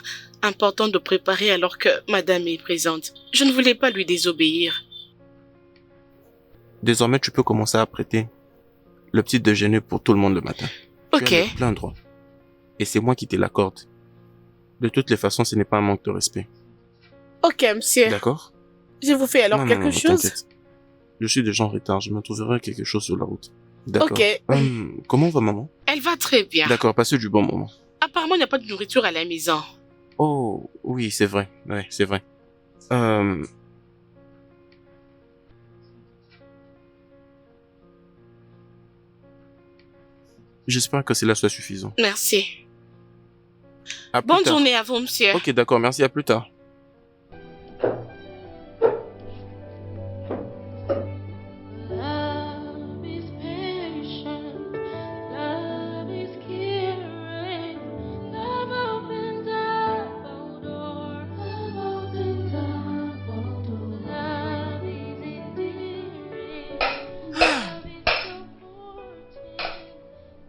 important de préparer alors que madame est présente. Je ne voulais pas lui désobéir. Désormais, tu peux commencer à prêter le petit déjeuner pour tout le monde le matin. Ok. Tu as le plein droit. Et c'est moi qui te l'accorde. De toutes les façons, ce n'est pas un manque de respect. Ok, monsieur. D'accord? Je vous fais alors Non, quelque non, chose? t'inquiète. Je suis déjà en retard. Je me trouverai quelque chose sur la route. D'accord. Ok. Comment va maman? Elle va très bien. D'accord, passez du bon moment. Apparemment, il n'y a pas de nourriture à la maison. Oh, oui, c'est vrai. Ouais, c'est vrai. J'espère que cela soit suffisant. Merci. À plus Bonne tard. journée à vous, monsieur. Ok, d'accord, merci, à plus tard. Love is patient, love is caring, love opens up all doors, love opens up all doors, love is endearing, love is comforting,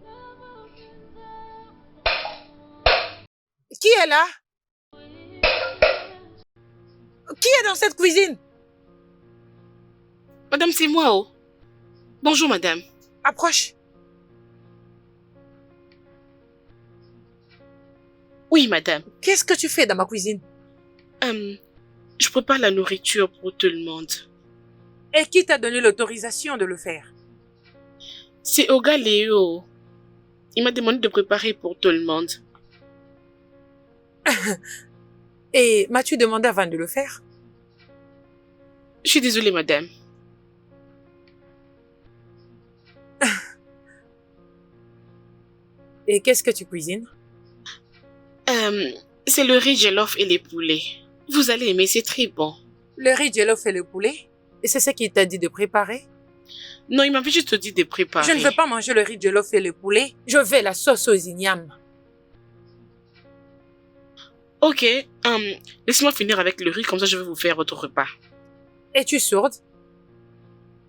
love opens up. Qui est là? Qui est dans cette cuisine? Madame, c'est moi, oh. Bonjour, madame. Approche. Oui, madame. Qu'est-ce que tu fais dans ma cuisine? Je prépare la nourriture pour tout le monde. Et qui t'a donné l'autorisation de le faire? C'est Oga Léo. Il m'a demandé de préparer pour tout le monde. Et m'as-tu demandé avant de le faire? Je suis désolée, madame. Et qu'est-ce que tu cuisines? C'est le riz jollof et les poulets. Vous allez aimer, c'est très bon. Le riz jollof et le poulet? Et c'est ce qu'il t'a dit de préparer? Non, il m'avait juste dit de préparer. Je ne veux pas manger le riz jollof et le poulet. Je veux la sauce aux ignames. Ok, laissez-moi finir avec le riz, comme ça je vais vous faire votre repas. Es-tu sourde?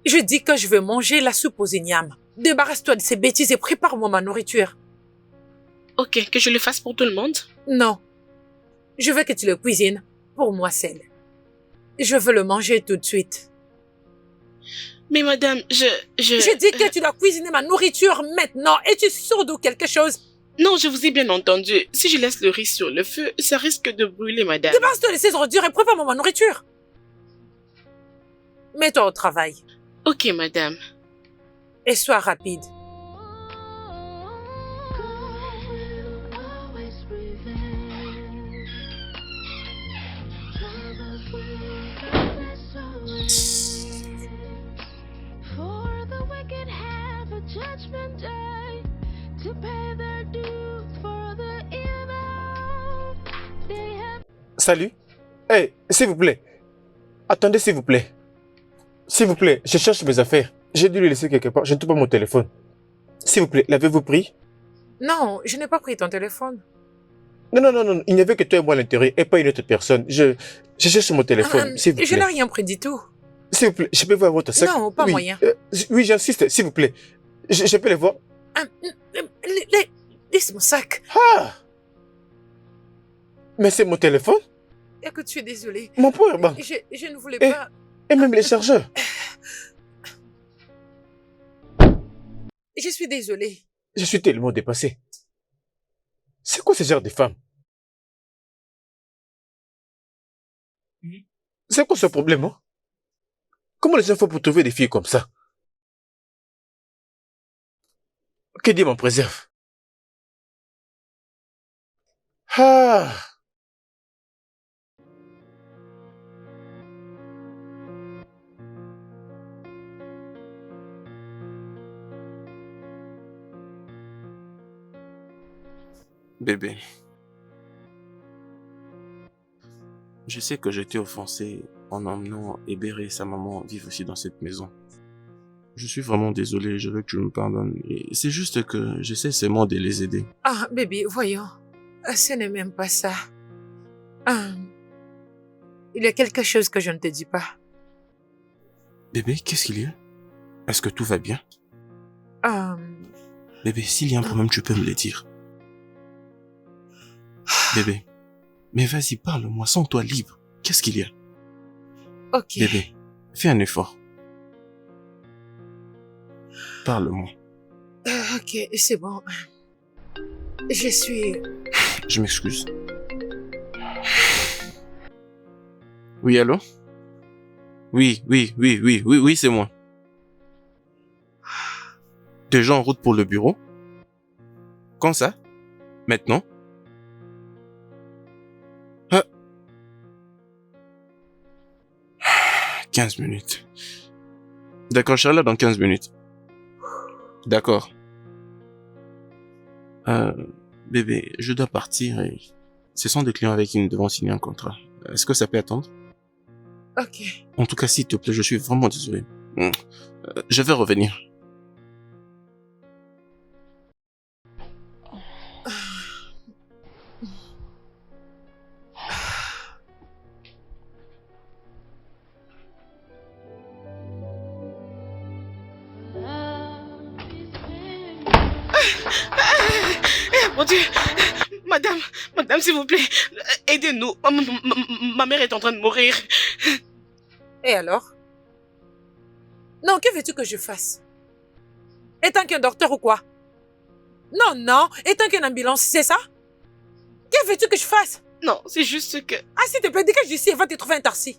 Je dis que je veux manger la soupe aux ignames. Débarrasse-toi de ces bêtises et prépare-moi ma nourriture. Ok, que je le fasse pour tout le monde? Non. Je veux que tu le cuisines pour moi seule. Je veux le manger tout de suite. Mais madame, je... Je dis que tu dois cuisiner ma nourriture maintenant. Es-tu sourde ou quelque chose? Non, je vous ai bien entendu. Si je laisse le riz sur le feu, ça risque de brûler, madame. Débarrasse-toi de ces ordures et prépare-moi ma nourriture. Mets-toi au travail. Ok, madame. Et sois rapide. For the wicked have a judgment day to pay their due for the evil they have. Salut. Hey, s'il vous plaît. Attendez, s'il vous plaît. S'il vous plaît, je cherche mes affaires. J'ai dû les laisser quelque part. Je ne trouve pas mon téléphone. S'il vous plaît, l'avez-vous pris? Non, je n'ai pas pris ton téléphone. Non. Il n'y avait que toi et moi à l'intérieur et pas une autre personne. Je cherche mon téléphone, s'il vous plaît. Je n'ai rien pris du tout. S'il vous plaît, je peux voir votre sac? Non, pas Oui, moyen. Oui, j'insiste, s'il vous plaît. Je peux les voir? Laisse mon sac. Ah! Mais c'est mon téléphone? Écoute, je suis désolée. Mon pauvre banc. Je ne voulais Eh. pas... Et même les chargeurs. Je suis désolée. Je suis tellement dépassé. C'est quoi ce genre de femme? C'est quoi ce problème, hein? Comment les gens font pour trouver des filles comme ça? Que Dieu m'en préserve. Ah! Bébé. Je sais que j'ai été offensé en emmenant Hébert et sa maman vivre aussi dans cette maison. Je suis vraiment désolé, je veux que tu me pardonnes. Et c'est juste que j'essaie seulement de les aider. Ah, bébé, voyons. Ce n'est même pas ça. Il y a quelque chose que je ne te dis pas. Bébé, qu'est-ce qu'il y a? Est-ce que tout va bien? Bébé, s'il y a un problème, tu peux me le dire. Bébé, mais vas-y, parle-moi, sens-toi libre. Qu'est-ce qu'il y a? Ok. Bébé, fais un effort. Parle-moi. Ok, c'est bon. Je suis... Je m'excuse. Oui, allô? Oui, c'est moi. Déjà en route pour le bureau? Quand ça? Maintenant? 15 minutes. D'accord, je serai là dans 15 minutes. D'accord. Bébé, je dois partir et ce sont des clients avec qui nous devons signer un contrat. Est-ce que ça peut attendre? Ok. En tout cas, s'il te plaît, je suis vraiment désolé. Je vais revenir. Mon Dieu, madame, s'il vous plaît, aidez-nous. Ma mère est en train de mourir. Et alors? Non, que veux-tu que je fasse? Étant qu'un docteur ou quoi? Non, non, étant qu'une ambulance, c'est ça? Que veux-tu que je fasse? Non, c'est juste que Ah, s'il te plaît, dégage d'ici et va te trouver un taxi.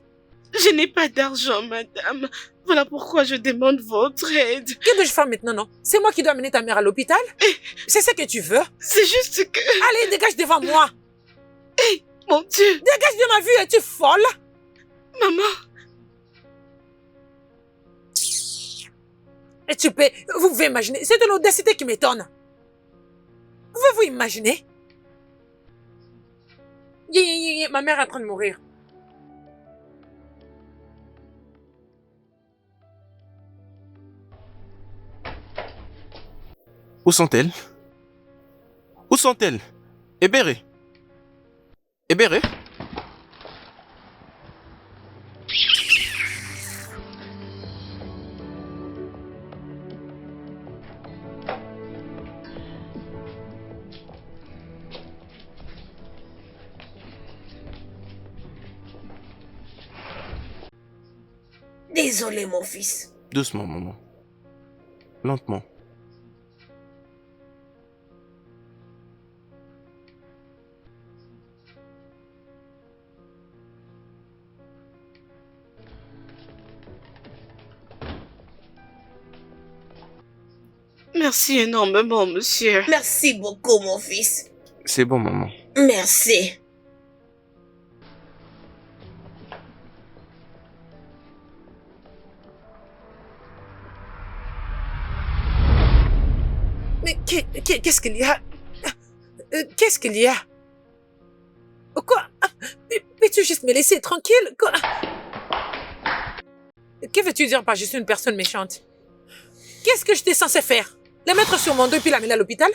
je n'ai pas d'argent, madame. Voilà pourquoi je demande votre aide. Que dois-je faire maintenant, non? C'est moi qui dois amener ta mère à l'hôpital? C'est ce que tu veux? C'est juste que... Allez, dégage devant moi. Mon Dieu, Dégage de ma vue, es-tu folle? maman. Et tu peux... Vous pouvez imaginer, c'est de l'audacité qui m'étonne. Pouvez-vous imaginer? Ma mère est en train de mourir. Où sont-elles? Où sont-elles? Ebere? Ebere? Désolé, mon fils. Doucement, maman. Lentement. Merci énormément, monsieur. Merci beaucoup, mon fils. C'est bon, maman. Merci. Mais qu'est-ce qu'il y a? Qu'est-ce qu'il y a? Quoi? Peux-tu juste me laisser tranquille? Quoi? Que veux-tu dire par je suis une personne méchante? Qu'est-ce que j'étais censé faire? La mettre sur mon dos et puis l'amener à l'hôpital?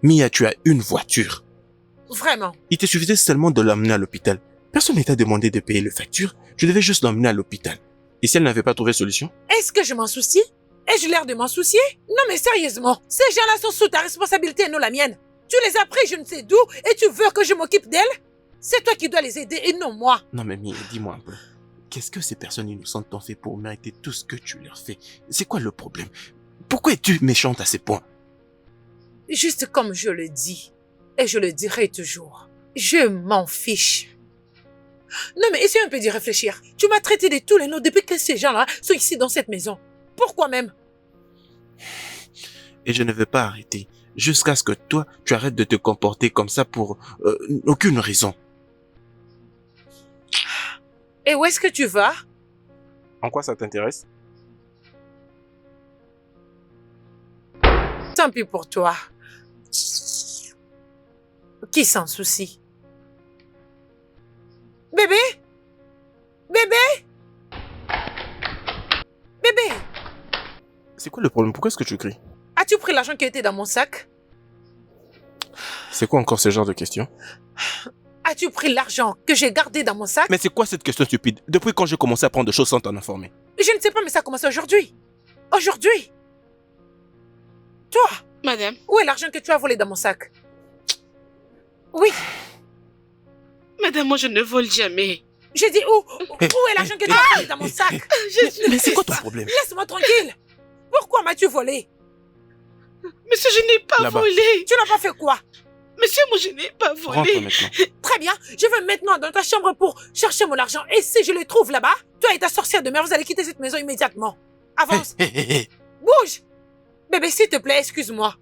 Mia, tu as une voiture. Vraiment? Il te suffisait seulement de l'emmener à l'hôpital. Personne ne t'a demandé de payer les factures. Tu devais juste l'emmener à l'hôpital. Et si elle n'avait pas trouvé solution? Est-ce que je m'en soucie? Ai-je l'air de m'en soucier? Non mais sérieusement, ces gens-là sont sous ta responsabilité et non la mienne. Tu les as pris je ne sais d'où et tu veux que je m'occupe d'elles? C'est toi qui dois les aider et non moi. Non mais Mia, dis-moi un peu. Qu'est-ce que ces personnes innocentes t'ont fait pour mériter tout ce que tu leur fais? C'est quoi le problème? Pourquoi es-tu méchante à ces points? Juste comme je le dis, et je le dirai toujours, je m'en fiche. Non mais essaye un peu d'y réfléchir. Tu m'as traité de tous les noms depuis que ces gens-là sont ici dans cette maison. Pourquoi même? Et je ne veux pas arrêter. Jusqu'à ce que toi, tu arrêtes de te comporter comme ça pour aucune raison. Et où est-ce que tu vas? En quoi ça t'intéresse? Tant pis pour toi. Qui s'en soucie? Bébé? Bébé? Bébé? C'est quoi le problème? Pourquoi est-ce que tu cries? As-tu pris l'argent qui était dans mon sac? C'est quoi encore ce genre de questions? As-tu pris l'argent que j'ai gardé dans mon sac? Mais c'est quoi cette question stupide? Depuis quand j'ai commencé à prendre des choses sans t'en informer? Je ne sais pas, mais ça a commencé aujourd'hui. Aujourd'hui. Toi, Madame, où est l'argent que tu as volé dans mon sac? Oui, madame, moi je ne vole jamais. j'ai dit où? Où est l'argent que tu as volé dans mon sac? Mais c'est quoi ton problème? Laisse-moi tranquille. Pourquoi m'as-tu volé? Monsieur, je n'ai pas Là-bas. volé. Tu n'as pas fait quoi? Monsieur, moi je n'ai pas Rentre volé. maintenant. Très bien, je vais maintenant dans ta chambre pour chercher mon argent. Et si je le trouve là-bas, toi et ta sorcière de mère, vous allez quitter cette maison immédiatement. Avance, Hé, hé, hé. bouge. Bébé, s'il te plaît, excuse-moi.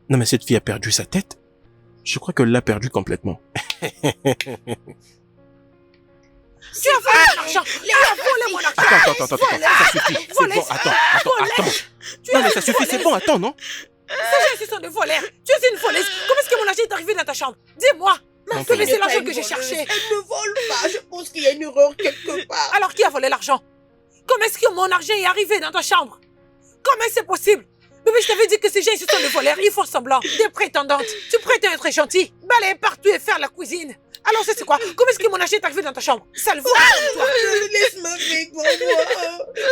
Non mais cette fille a perdu sa tête. Je crois qu'elle l'a perdue complètement. Tu as volé mon argent. Tu as volé mon argent. Attends, ça suffit. C'est bon, attends. Non mais ça suffit, c'est bon, attends, non? Ces gens sont de voleurs. Tu es une voleuse. Comment est-ce que mon argent est arrivé dans ta chambre? Dis-moi. Bébé, c'est l'argent que j'ai cherché. Elle ne vole pas. Je pense qu'il y a une erreur quelque part. Alors qui a volé l'argent? Comment est-ce que mon argent est arrivé dans ta chambre? Comment c'est possible? Bébé, je t'avais dit que ces gens ici sont des voleurs, ils font semblant, des prétendantes. Tu prétends être gentil, balayer partout et faire la cuisine. Alors c'est quoi? Comment est-ce que mon argent est arrivé dans ta chambre? Sale voleur, toi. Laisse-moi vivre, moi.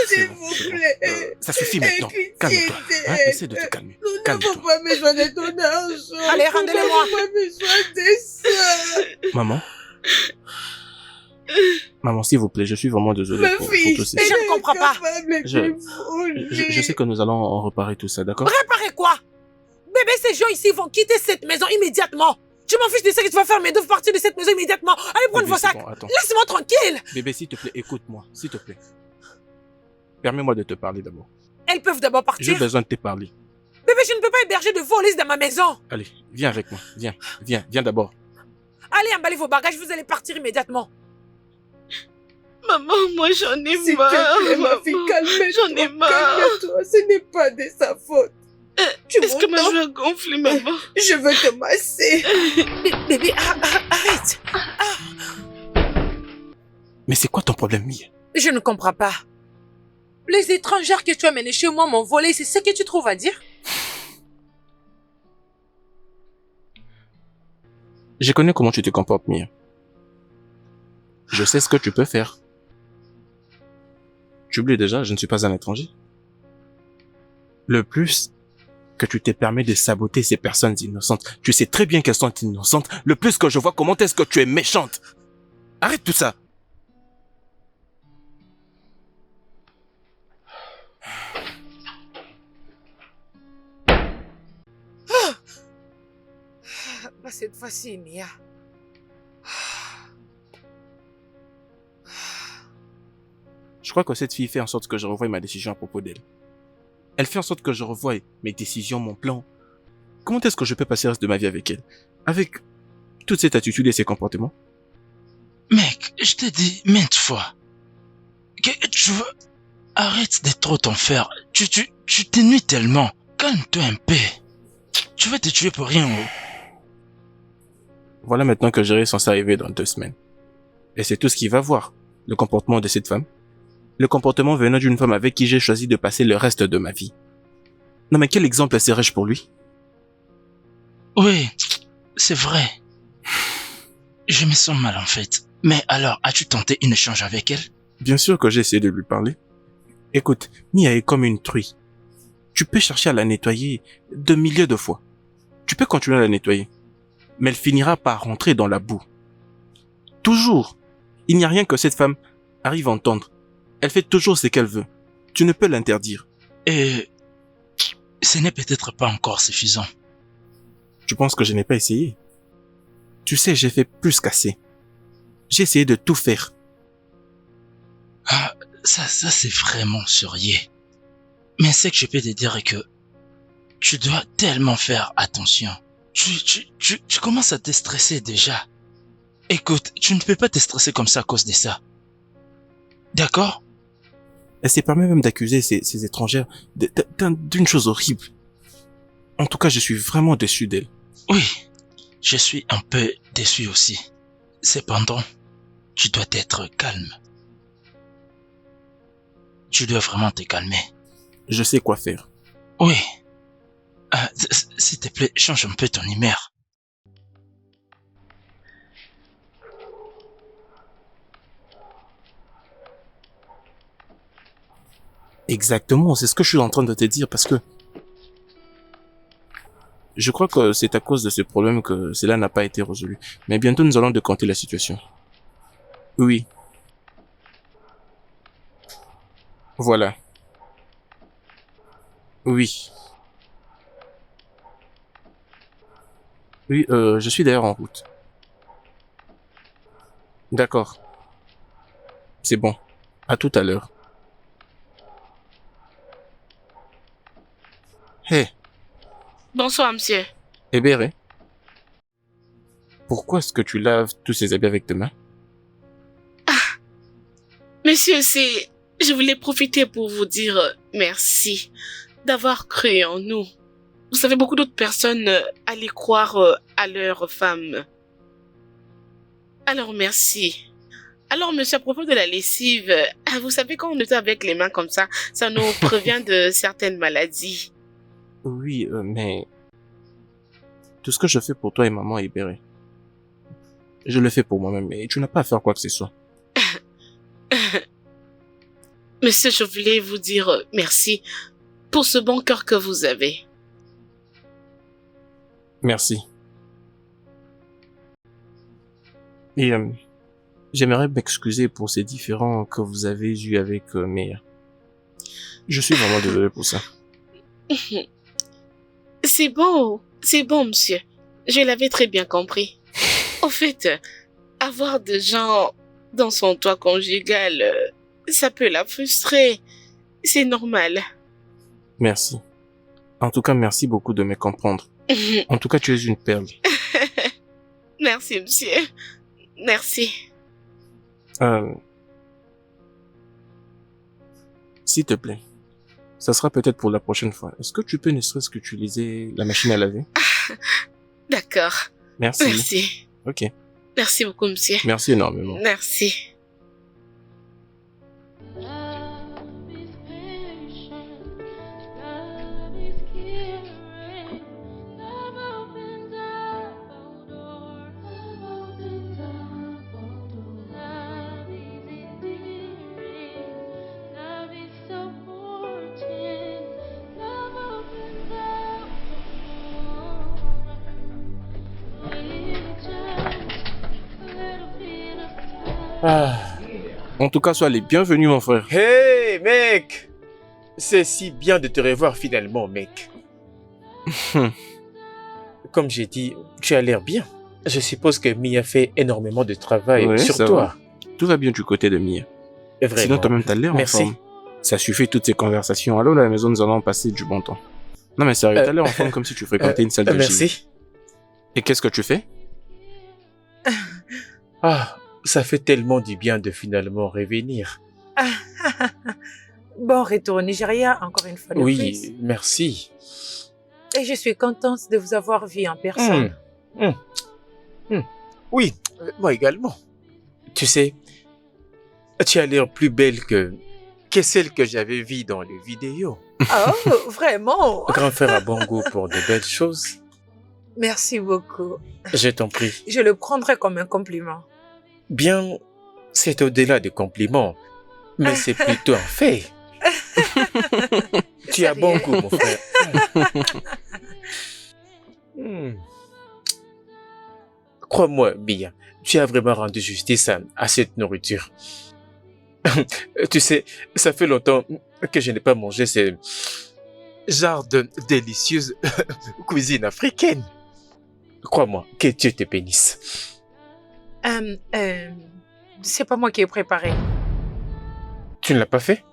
S'il vous plaît. Ça suffit maintenant. Calme-toi. Hein? Essaie de te calmer. Nous n'avons Calme-toi. pas besoin de ton argent. Allez, rendez-le-moi. Nous n'avons pas besoin de ça. Maman? Maman, s'il vous plaît, je suis vraiment désolé pour tout ça. Je ne comprends pas. Je sais que nous allons en reparer tout ça, d'accord? Réparer quoi? Bébé, ces gens ici vont quitter cette maison immédiatement. Je m'en fiche de ça que tu vas faire, mais de partir de cette maison immédiatement. Allez prendre Bébé, vos c'est sacs. bon, attends. Laisse-moi tranquille. Bébé, s'il te plaît, écoute-moi, s'il te plaît. Permets-moi de te parler d'abord. Elles peuvent d'abord J'ai partir. besoin de te parler. Bébé, je ne peux pas héberger de volises dans ma maison. Allez, viens avec moi. Viens d'abord. Allez, emballez vos bagages, vous allez partir immédiatement. Maman, moi j'en ai S'il te marre. plaît, ma fille, maman. calme-toi. J'en ai marre. Calme-toi, ce n'est pas de sa faute. Tu Est-ce que ma m'entends? joue a gonflé, maman? Je veux te masser. Bébé, arrête. Mais c'est quoi ton problème, Mia? Je ne comprends pas. Les étrangères que tu as menées chez moi m'ont volé, c'est ce que tu trouves à dire? Je connais comment tu te comportes, Mia. Je sais ce que tu peux faire. Tu oublies déjà, je ne suis pas un étranger. Le plus que tu t'es permis de saboter ces personnes innocentes, tu sais très bien qu'elles sont innocentes, le plus que je vois comment est-ce que tu es méchante. Arrête tout ça. Pas cette fois-ci, Mia. Je crois que cette fille fait en sorte que je revoie ma décision à propos d'elle. Elle fait en sorte que je revoie mes décisions, mon plan. Comment est-ce que je peux passer le reste de ma vie avec elle? Avec toute cette attitude et ces comportements? Mec, je t'ai dit maintes fois que tu veux... Arrête d'être trop t'en faire. Tu t'ennuies tellement. Calme-toi un peu. Tu vas te tuer pour rien. Voilà maintenant que Jerry est censé arriver dans 2 semaines. Et c'est tout ce qu'il va voir. Le comportement de cette femme. Le comportement venant d'une femme avec qui j'ai choisi de passer le reste de ma vie. Non mais quel exemple serais-je pour lui? Oui, c'est vrai. Je me sens mal en fait. Mais alors, as-tu tenté un échange avec elle? Bien sûr que j'ai essayé de lui parler. Écoute, Mia est comme une truie. Tu peux chercher à la nettoyer de milliers de fois. Tu peux continuer à la nettoyer. Mais elle finira par rentrer dans la boue. Toujours. Il n'y a rien que cette femme arrive à entendre. Elle fait toujours ce qu'elle veut. Tu ne peux l'interdire. Et ce n'est peut-être pas encore suffisant. Tu penses que je n'ai pas essayé? Tu sais, j'ai fait plus qu'assez. J'ai essayé de tout faire. Ah, ça c'est vraiment sérieux. Mais c'est que je peux te dire que tu dois tellement faire attention. Tu commences à te stresser déjà. Écoute, tu ne peux pas te stresser comme ça à cause de ça. D'accord? Elle s'est permis même d'accuser ces étrangères d'une chose horrible. En tout cas, je suis vraiment déçu d'elle. Oui, je suis un peu déçu aussi. Cependant, tu dois être calme. Tu dois vraiment te calmer. Je sais quoi faire. Oui. S'il te plaît, change un peu ton humeur. Exactement, c'est ce que je suis en train de te dire parce que je crois que c'est à cause de ce problème que cela n'a pas été résolu. Mais bientôt nous allons décanter la situation. Oui. Voilà. Oui. Oui, je suis d'ailleurs en route. D'accord. C'est bon. À tout à l'heure. Hé, Bonsoir, monsieur. Hébéré. Pourquoi est-ce que tu laves tous ces habits avec tes mains? Monsieur, je voulais profiter pour vous dire merci d'avoir cru en nous. Vous savez, beaucoup d'autres personnes allaient croire à leur femme. Alors, merci. Alors, monsieur, à propos de la lessive, vous savez, quand on nettoie avec les mains comme ça nous prévient de certaines maladies. Oui, mais... Tout ce que je fais pour toi et maman est Hébéré. Je le fais pour moi-même, et tu n'as pas à faire quoi que ce soit. Monsieur, je voulais vous dire merci pour ce bon cœur que vous avez. Merci. Et J'aimerais m'excuser pour ces différends que vous avez eus avec Meya. Je suis vraiment désolé pour ça. C'est bon, monsieur. Je l'avais très bien compris. Au fait, avoir des gens dans son toit conjugal, ça peut la frustrer. C'est normal. Merci. En tout cas, merci beaucoup de me comprendre. En tout cas, tu es une perle. Merci, monsieur. Merci. S'il te plaît, ça sera peut-être pour la prochaine fois. Est-ce que tu peux ne serait-ce qu'utiliser la machine à laver? D'accord. Merci. Merci. Ok. Merci beaucoup, monsieur. Merci énormément. Merci. Love is patient, love is caring, love opens up all doors, love opens up all doors, love is endearing, love is supporting, love opens up doors, with just a little bit of time. Ah. En tout cas, sois les bienvenus, mon frère. Hey, mec! C'est si bien de te revoir finalement, mec. Comme j'ai dit, tu as l'air bien. Je suppose que Mia fait énormément de travail Ouais, sur ça toi. va. Tout va bien du côté de Mia. Vraiment. Sinon, toi-même, t'as l'air en Merci. forme. Ça suffit toutes ces conversations. Allô, à la maison, nous allons passer du bon temps. Non, mais sérieux, t'as l'air en forme comme si tu fréquentais une salle de gym. Merci. Et qu'est-ce que tu fais? Ah, ça fait tellement du bien de finalement revenir. Bon retour au Nigeria, encore une fois de plus. Oui, merci. Et je suis contente de vous avoir vu en personne. Oui, moi également. Tu sais, tu as l'air plus belle que celle que j'avais vue dans les vidéos. Oh, vraiment? Grand frère a bon goût pour de belles choses. Merci beaucoup. Je t'en prie. Je le prendrai comme un compliment. Bien, c'est au-delà des compliments, mais c'est plutôt un fait. Tu as bon goût, mon frère. Crois-moi, Mia, tu as vraiment rendu justice à cette nourriture. Tu sais, ça fait longtemps que je n'ai pas mangé ce genre de délicieuse cuisine africaine. Crois-moi, que Dieu te bénisse. C'est pas moi qui ai préparé. Tu ne l'as pas fait?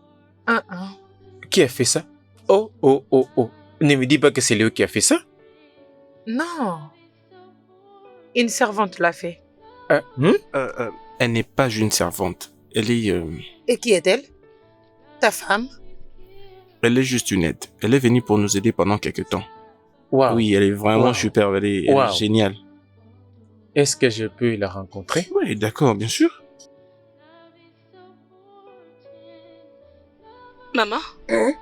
Qui a fait ça? Oh, oh, oh, oh. Ne me dis pas que c'est Léo qui a fait ça. Non. Une servante l'a fait. Elle n'est pas une servante. Elle est... Et qui est-elle? Ta femme? Elle est juste une aide. Elle est venue pour nous aider pendant quelques temps. Wow. Oui, elle est vraiment Wow. superbe. Elle est Wow. géniale. Est-ce que je peux la rencontrer? Oui, d'accord, bien sûr. Maman? Hein?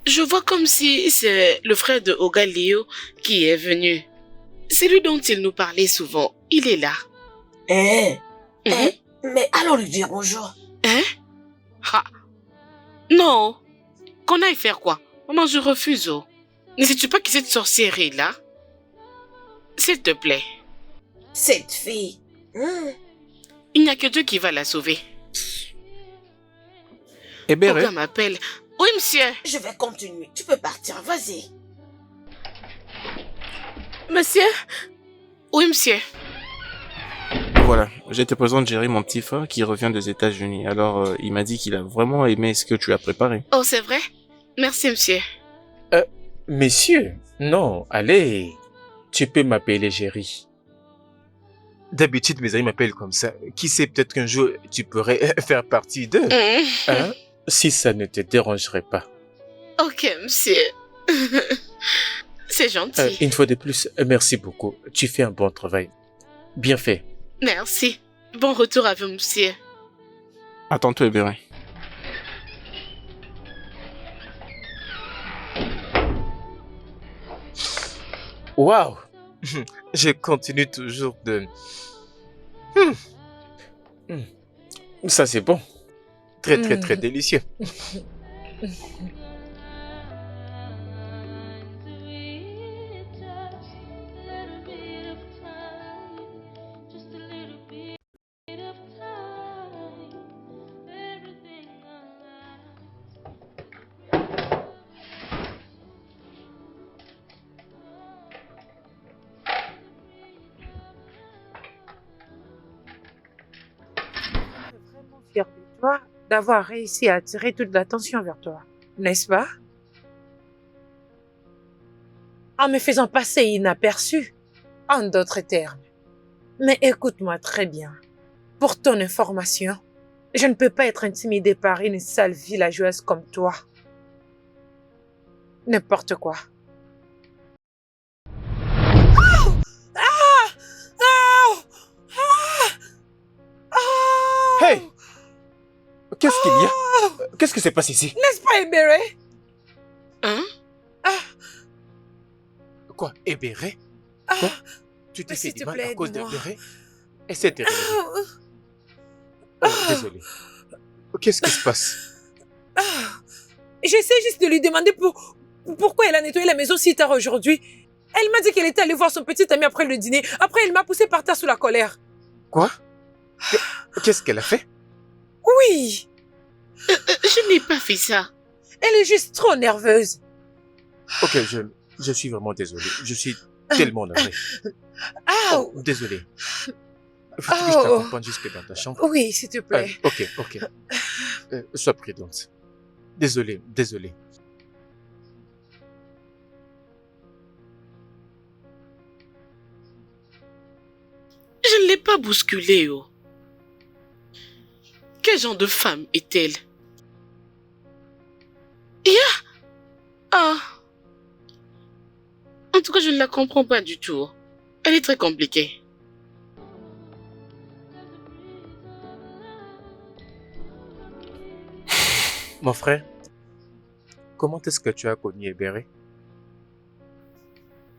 Je vois comme si c'est le frère de Oga Léo qui est venu. C'est lui dont il nous parlait souvent. Il est là. Mais allons lui dire bonjour. Hein? Ah. Non. Qu'on aille faire quoi? Maman, je refuse. Oh. Ne sais-tu pas qui cette sorcière est là? S'il te plaît. Cette fille. Il n'y a que Dieu qui va la sauver. Eh bien, Oga m'appelle. Oui, monsieur. Je vais continuer. Tu peux partir, vas-y. Monsieur? Oui, monsieur. voilà, je te présente Jerry, mon petit frère, qui revient des États-Unis. Alors, il m'a dit qu'il a vraiment aimé ce que tu as préparé. Oh, c'est vrai? Merci, monsieur. Messieurs, non, allez. Tu peux m'appeler Jerry. D'habitude, mes amis m'appellent comme ça. Qui sait, peut-être qu'un jour, tu pourrais faire partie d'eux. Hein? Si ça ne te dérangerait pas. Ok, monsieur. C'est gentil. Une fois de plus, merci beaucoup. Tu fais un bon travail. Bien fait. Merci. Bon retour à vous, monsieur. À tantôt, Ebere. Waouh! Je continue toujours de... Ça, c'est bon. Très, très, très délicieux. Just a little bit of time. fière de toi d'avoir réussi à attirer toute l'attention vers toi, n'est-ce pas? En me faisant passer inaperçu, en d'autres termes. Mais écoute-moi très bien. Pour ton information, je ne peux pas être intimidée par une sale villageoise comme toi. N'importe quoi. Hey! Qu'est-ce qu'il y a? Qu'est-ce qui se passe ici? N'est-ce pas, Ebere? Hein? Quoi? Ebere? Ah, Quoi? Tu t'es fait s'il du te mal plaît, à cause aide-moi. d'Ebere? Et c'est terrible. ah, Oh, désolé. Qu'est-ce qui se passe? ah. J'essaie juste de lui demander pourquoi elle a nettoyé la maison si tard aujourd'hui. Elle m'a dit qu'elle était allée voir son petit ami après le dîner. Après, elle m'a poussé par terre sous la colère. Quoi? Qu'est-ce qu'elle a fait? Oui, Je n'ai pas fait ça. elle est juste trop nerveuse. Ok, je suis vraiment désolé. Je suis tellement navré. Ah, Oh, désolé. Faut que je t'accompagne jusque dans ta chambre. oui, s'il te plaît. Ok. Sois prudente. Désolé. Je ne l'ai pas bousculée, oh. Quel genre de femme est-elle? Ah. En tout cas, je ne la comprends pas du tout. Elle est très compliquée. Mon frère, comment est-ce que tu as connu Ebere?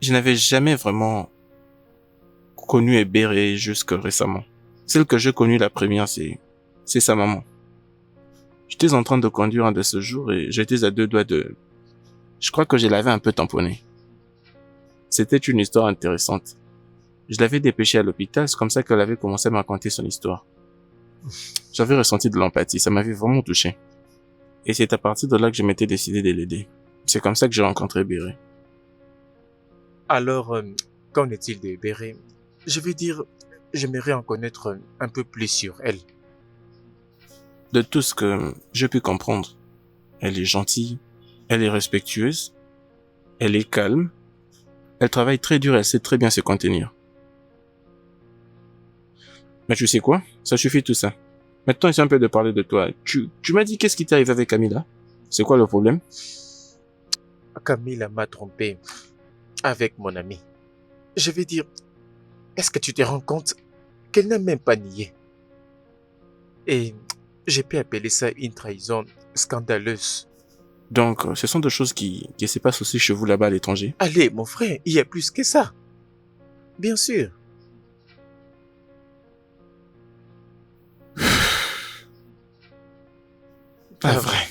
Je n'avais jamais vraiment connu Ebere jusque récemment. Celle que j'ai connue la première, c'est sa maman. J'étais en train de conduire un de ce jour et j'étais à 2 doigts de... Je crois que je l'avais un peu tamponné. C'était une histoire intéressante. Je l'avais dépêchée à l'hôpital, c'est comme ça qu'elle avait commencé à me raconter son histoire. J'avais ressenti de l'empathie, ça m'avait vraiment touché. Et c'est à partir de là que je m'étais décidé de l'aider. C'est comme ça que j'ai rencontré Ebere. Alors, qu'en est-il d'Ebere? Je veux dire, j'aimerais en connaître un peu plus sur elle. De tout ce que j'ai pu comprendre, elle est gentille, elle est respectueuse, elle est calme, elle travaille très dur, elle sait très bien se contenir. Mais tu sais quoi? Ça suffit tout ça. Maintenant, essaie un peu de parler de toi. Tu m'as dit qu'est-ce qui t'est arrivé avec Camilla? C'est quoi le problème? Camilla m'a trompé avec mon ami. Je veux dire, est-ce que tu te rends compte qu'elle n'a même pas nié? Et j'ai pu appeler ça une trahison scandaleuse. Donc, ce sont des choses qui se passent aussi chez vous là-bas à l'étranger. Allez, mon frère, il y a plus que ça. Bien sûr. Pas vrai.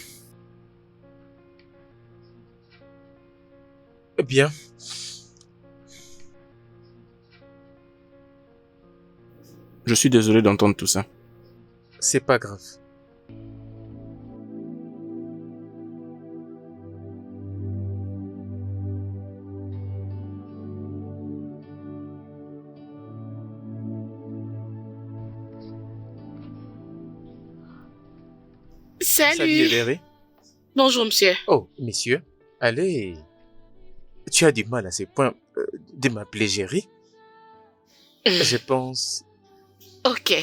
Bien. Je suis désolé d'entendre tout ça. C'est pas grave. Salut. Ebere. Bonjour, monsieur. Oh, monsieur, allez. Tu as du mal à ce point de m'appeler Jerry. Je pense... Ok.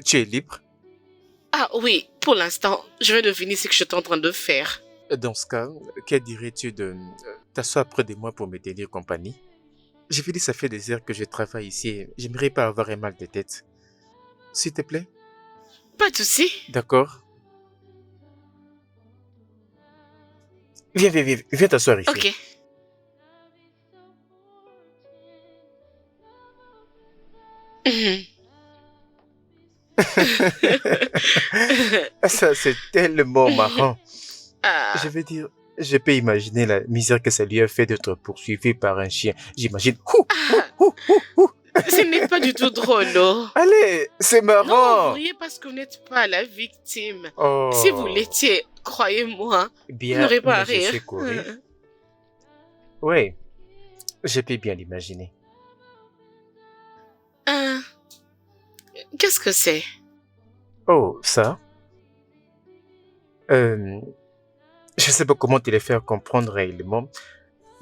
Tu es libre. Ah oui, pour l'instant, je vais deviner ce que je suis en train de faire. Dans ce cas, que dirais-tu de t'asseoir près de moi pour me tenir compagnie? Je veux dire, ça fait des heures que je travaille ici et j'aimerais pas avoir un mal de tête. S'il te plaît? Pas de souci. D'accord. Viens t'asseoir ici. Ok. Mhm. Ça, c'est tellement marrant. Ah, Je veux dire, je peux imaginer la misère que ça lui a fait d'être poursuivi par un chien. J'imagine. ce n'est pas du tout drôle, oh. Allez, c'est Non, vous marrant. riez parce que vous n'êtes pas la victime. Oh. Si vous l'étiez, croyez-moi, vous Bien, n'aurez pas à mais je rire. sais courir. Oui, je peux bien l'imaginer. Qu'est-ce que c'est? Oh, ça? Je sais pas comment te le faire comprendre réellement.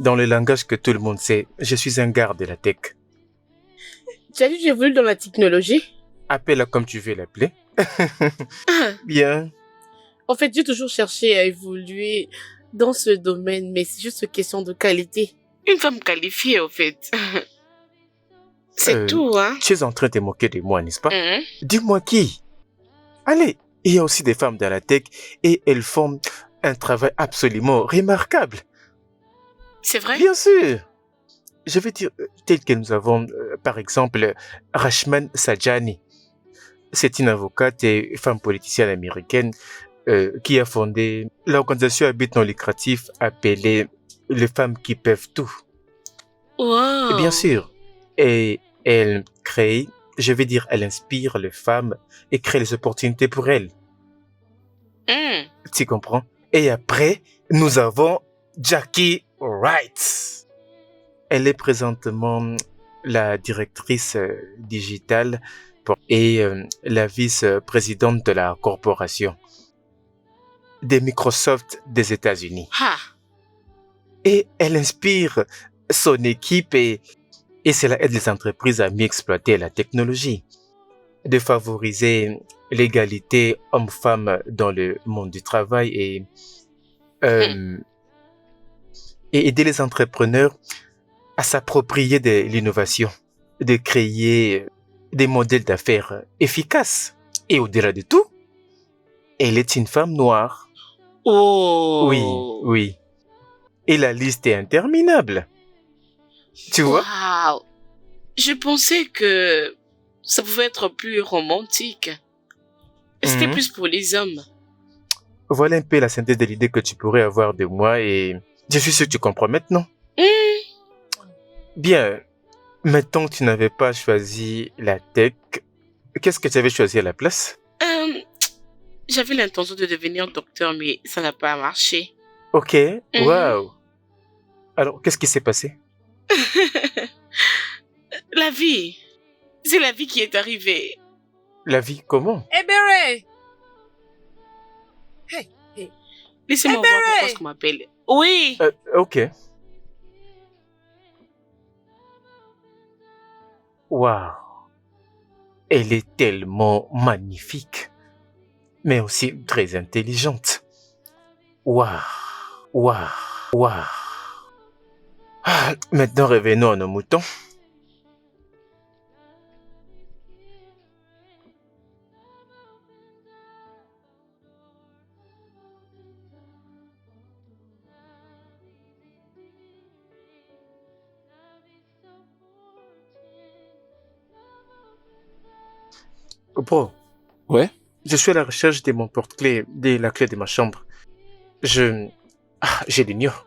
Dans le langage que tout le monde sait, je suis un garde de la tech. Tu as dit que j'ai voulu dans la technologie? Appelle-la comme tu veux l'appeler. Ah, Bien. en fait, j'ai toujours cherché à évoluer dans ce domaine, mais c'est juste une question de qualité. Une femme qualifiée, au fait. C'est tout, hein? Tu es en train de te moquer de moi, n'est-ce pas? Hein? Dis-moi qui? Allez, il y a aussi des femmes dans la tech et elles font un travail absolument remarquable. C'est vrai? Bien sûr. Je vais dire, tel que nous avons, par exemple, Rashman Sajani. C'est une avocate et femme politicienne américaine qui a fondé l'organisation à but non lucratif appelée Les femmes qui peuvent tout. Wow. Bien sûr. Et elle crée, je vais dire, elle inspire les femmes et crée les opportunités pour elles. Hum. Tu comprends? Et après, nous avons Jackie Wright. Elle est présentement la directrice digitale et la vice-présidente de la corporation de Microsoft des États-Unis. Ah. Et elle inspire son équipe et cela aide les entreprises à mieux exploiter la technologie, de favoriser l'égalité homme-femme dans le monde du travail et aider les entrepreneurs à s'approprier de l'innovation, de créer des modèles d'affaires efficaces. Et au-delà de tout, elle est une femme noire. Oh. Oui, oui. Et la liste est interminable. Tu vois? Waouh. Je pensais que ça pouvait être plus romantique. C'était plus pour les hommes. Voilà un peu la synthèse de l'idée que tu pourrais avoir de moi et je suis sûr que tu comprends maintenant. Bien, maintenant que tu n'avais pas choisi la tech, qu'est-ce que tu avais choisi à la place? J'avais l'intention de devenir docteur, mais ça n'a pas marché. Ok, waouh. Alors, qu'est-ce qui s'est passé? La vie. C'est la vie qui est arrivée. La vie, comment? Eh Beret! Hey, hey. Laissez-moi voir pourquoi est-ce qu'on m'appelle. Oui. Ok. Waouh. Elle est tellement magnifique, mais aussi très intelligente. Waouh. Waouh. Waouh. Ah, maintenant, revenons à nos moutons. Bro, Ouais? je suis à la recherche de mon porte-clés, de la clé de ma chambre. Je l'ignore.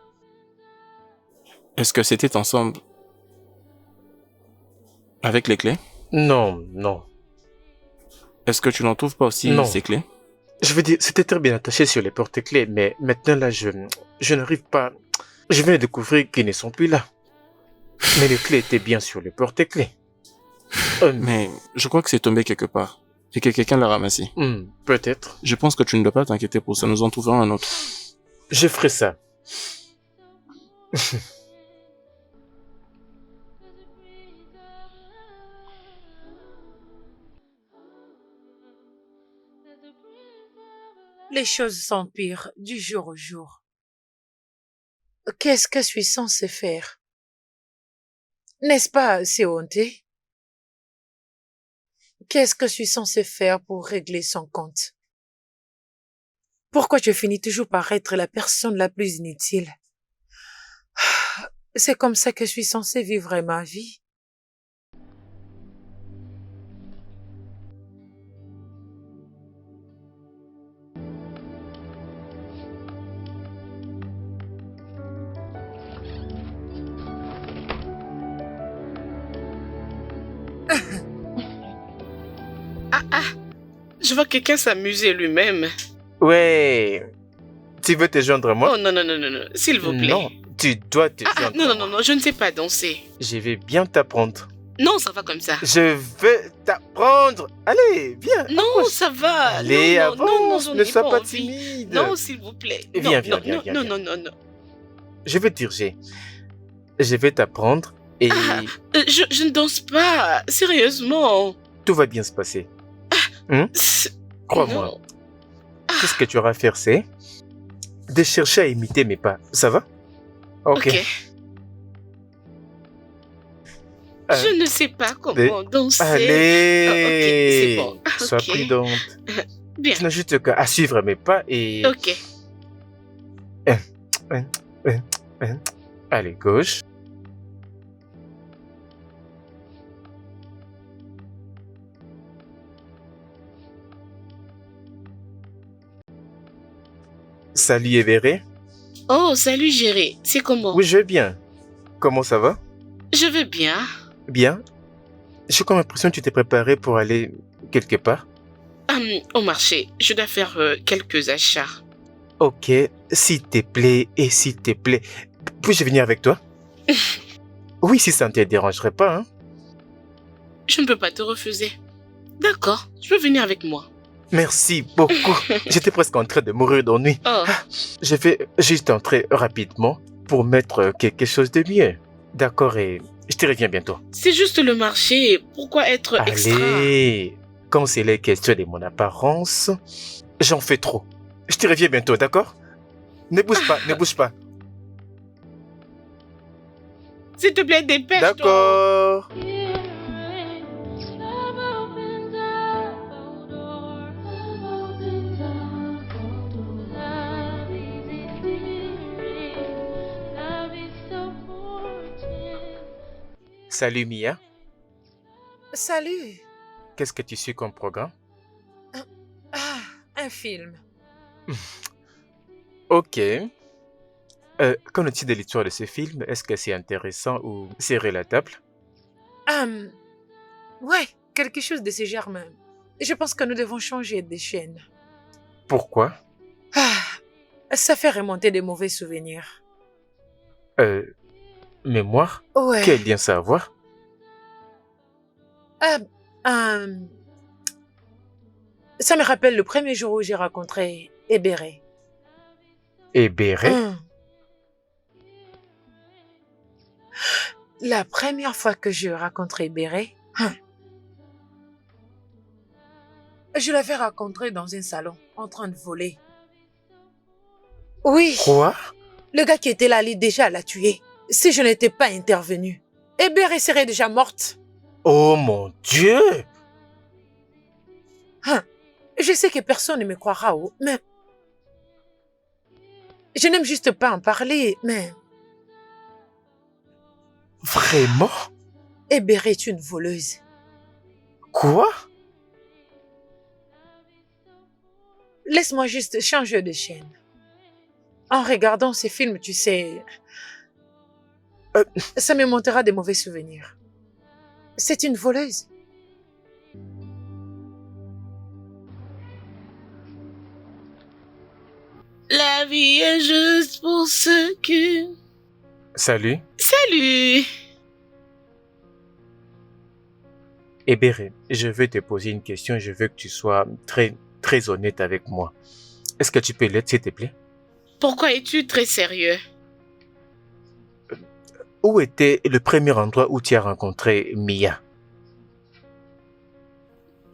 Est-ce que c'était ensemble avec les clés? Non, non. Est-ce que tu n'en trouves pas aussi Non. ces clés? Je veux dire, c'était très bien attaché sur les porte-clés, mais maintenant là, je n'arrive pas. Je viens de découvrir qu'ils ne sont plus là. Mais les clés étaient bien sur les porte-clés. Mais je crois que c'est tombé quelque part et que quelqu'un l'a ramassé. Peut-être. Je pense que tu ne dois pas t'inquiéter pour ça, nous en trouverons un autre. Je ferai ça. Les choses s'empirent du jour au jour. Qu'est-ce que je suis censée faire? N'est-ce pas, c'est honteux? Qu'est-ce que je suis censée faire pour régler son compte? Pourquoi je finis toujours par être la personne la plus inutile? C'est comme ça que je suis censée vivre ma vie. Je vois quelqu'un s'amuser lui-même. Ouais. Tu veux te joindre à moi? Oh non, non, non, non, non, s'il vous plaît. Non, tu dois te joindre non, à non, moi. non, non, je ne sais pas danser. Je vais bien t'apprendre. Non, ça va comme ça. Je veux t'apprendre. prendre. Allez, viens. Non, approche. ça va. Allez, non, avance, non, non, j'en ne ai sois pas envie. timide. Non, s'il vous plaît. Viens, non, viens, non, viens, non, viens, non, viens. non, non, non. Je vais te diriger. Je vais t'apprendre et Je ne danse pas, sérieusement. tout va bien se passer. C'est- Crois-moi. non. Tout ce que tu auras à faire, c'est de chercher à imiter mes pas. Ça va? Ok. Je ne sais pas comment danser. Allez. Oh, ok, c'est bon. Sois Ok. prudente. Bien. Tu n'as juste qu'à suivre mes pas et... Ok. Allez, gauche. Salut Everett. Oh, salut Géry. C'est comment? Oui, je vais bien. Comment ça va? Je vais bien. Bien. J'ai comme l'impression que tu t'es préparé pour aller quelque part. Au marché, je dois faire quelques achats. Ok, s'il te plaît, et s'il te plaît, puis-je venir avec toi? Oui, si ça ne te dérangerait pas, hein? Je ne peux pas te refuser. D'accord, tu peux venir avec moi. Merci beaucoup. J'étais presque en train de mourir d'ennui. Oh, Je vais juste entrer rapidement pour mettre quelque chose de mieux. D'accord, et je te reviens bientôt. c'est juste le marché. Pourquoi être extra? Allez, quand c'est les questions de mon apparence, j'en fais trop. Je te reviens bientôt, d'accord? Ne bouge pas, ne bouge pas. S'il te plaît, dépêche-toi. D'accord. Love opens up a door. Love opens up a door. Love is endearing. Love is supportive. Salut Mia, Salut. qu'est-ce que tu suis comme programme? Ah, un film. Ok. Qu'en est-il de l'histoire de ce film? Est-ce que c'est intéressant ou c'est relatable? Ouais, quelque chose de ce genre même. Je pense que nous devons changer de chaîne. Pourquoi? Ça fait remonter des mauvais souvenirs. Mémoire? Ouais. Quel lien ça a à voir? Ça me rappelle le premier jour où j'ai rencontré Ebere. Et Béret? La première fois que je rencontrais Ebere, je l'avais rencontré dans un salon, en train de voler. Oui, Quoi? le gars qui était là allait déjà la tuer. Si je n'étais pas intervenue, Ebere serait déjà morte. Oh mon Dieu! Je sais que personne ne me croira, mais... Je n'aime juste pas en parler, mais... Vraiment? Ebere est une voleuse. Quoi? Laisse-moi juste changer de chaîne. En regardant ces films, tu sais... Ça me montera des mauvais souvenirs. C'est une voleuse. La vie est juste pour ceux qui... Salut. Salut. Et Béret, je veux te poser une question et je veux que tu sois très honnête avec moi. Est-ce que tu peux l'être, s'il te plaît? Pourquoi es-tu très sérieux? Où était le premier endroit où tu as rencontré Mia?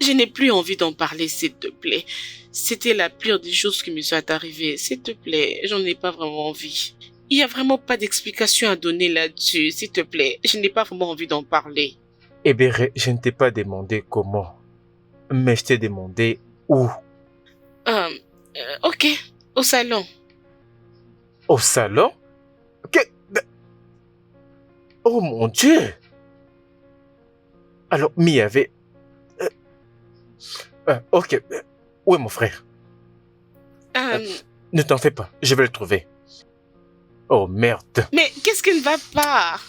Je n'ai plus envie d'en parler, s'il te plaît. C'était la pire des choses qui me sont arrivées. S'il te plaît, j'en ai pas vraiment envie. Il n'y a vraiment pas d'explication à donner là-dessus. S'il te plaît, je n'ai pas vraiment envie d'en parler. Eh bien, je ne t'ai pas demandé comment, mais je t'ai demandé où. Ok, au salon. Au salon? Oh mon Dieu! Alors, Mia avait... ok, où est mon frère? Ne t'en fais pas, je vais le trouver. Oh merde! Mais qu'est-ce qui ne va pas?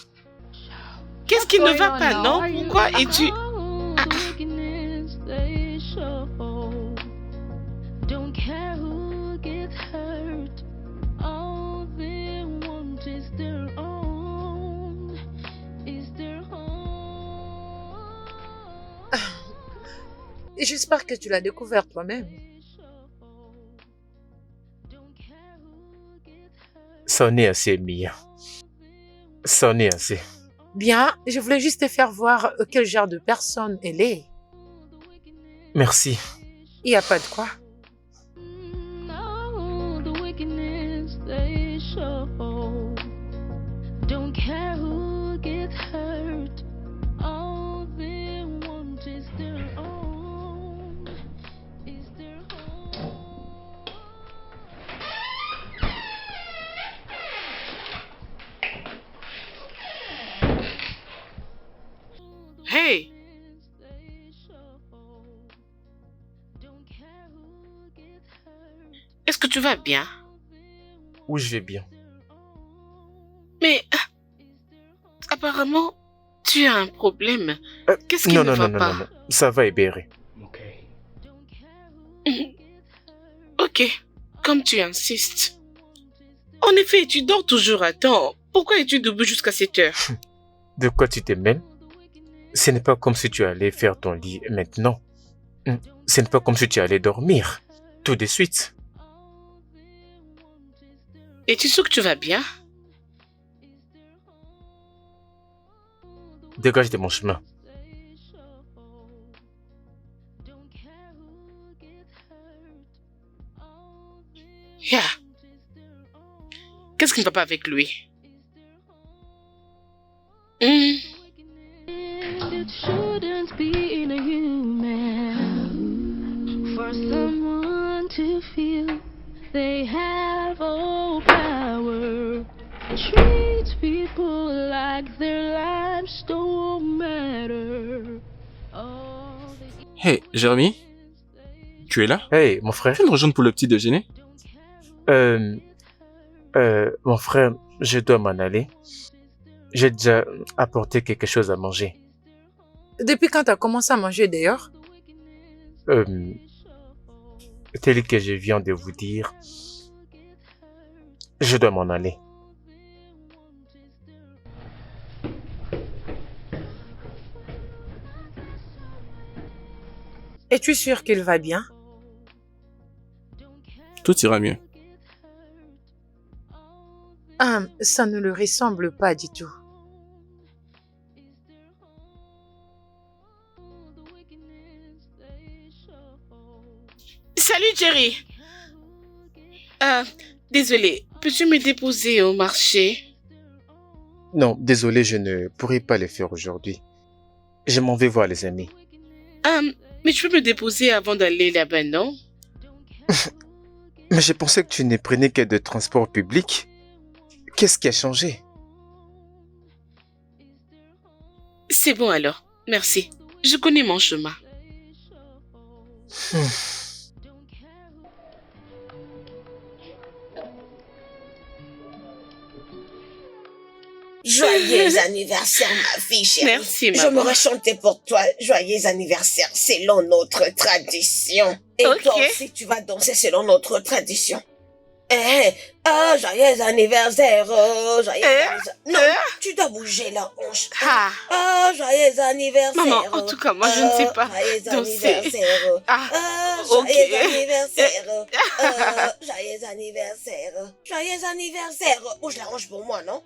Qu'est-ce qui ne va pas, non? Pourquoi es-tu... Don't care who gets hurt. All they want is their own. Is their own. Et j'espère que tu l'as découvert toi-même. C'en est assez, Mia. C'en est assez. Bien, je voulais juste te faire voir quel genre de personne elle est. Merci. Il n'y a pas de quoi. No, the wickedness they show. Don't care who gets hurt. All they want is their own. Is their home. Hey, est-ce que tu vas bien? Où je vais bien. Mais apparemment, tu as un problème. Qu'est-ce qui Non, ne non, va non, non, pas? non, non. Ça va, Ebéré. Ok, comme tu insistes. En effet, tu dors toujours à temps. Pourquoi es-tu debout jusqu'à 7 heures? De quoi tu te mêles? Ce n'est pas comme si tu allais faire ton lit maintenant. Ce n'est pas comme si tu allais dormir tout de suite. Es-tu sûr que tu vas bien? Dégage de mon chemin. Yeah. Qu'est-ce qui ne va pas avec lui? It shouldn't be inhuman for someone to feel they have all power. Treat people like their lives don't matter. All the Hey, Jérémy, tu es là? Hey, mon frère. Tu veux me rejoindre pour le petit déjeuner? Mon frère, je dois m'en aller. J'ai déjà apporté quelque chose à manger. Depuis quand tu as commencé à manger d'ailleurs? Tel que je viens de vous dire, je dois m'en aller. Es-tu sûr qu'il va bien? Tout ira mieux. Ça ne le ressemble pas du tout. Salut Jerry. Désolé, peux-tu me déposer au marché? Non, désolé, je ne pourrai pas le faire aujourd'hui. Je m'en vais voir les amis. Mais tu peux me déposer avant d'aller là-bas, non? Mais je pensais que tu ne prenais que de transport public. Qu'est-ce qui a changé? C'est bon alors, merci. Je connais mon chemin. Joyeux anniversaire, ma fille chérie. Merci, Je maman. m'aurais chanté pour toi. Joyeux anniversaire selon notre tradition. Et Ok. toi aussi, tu vas danser selon notre tradition. Joyeux anniversaire. Joyeux anniversaire. Non, tu dois bouger la hanche. Joyeux anniversaire. Maman, en tout cas, moi, je ne sais pas Joyeux danser. anniversaire. Ok. Joyeux anniversaire. Joyeux anniversaire. Joyeux anniversaire. Bouge la hanche pour moi, non?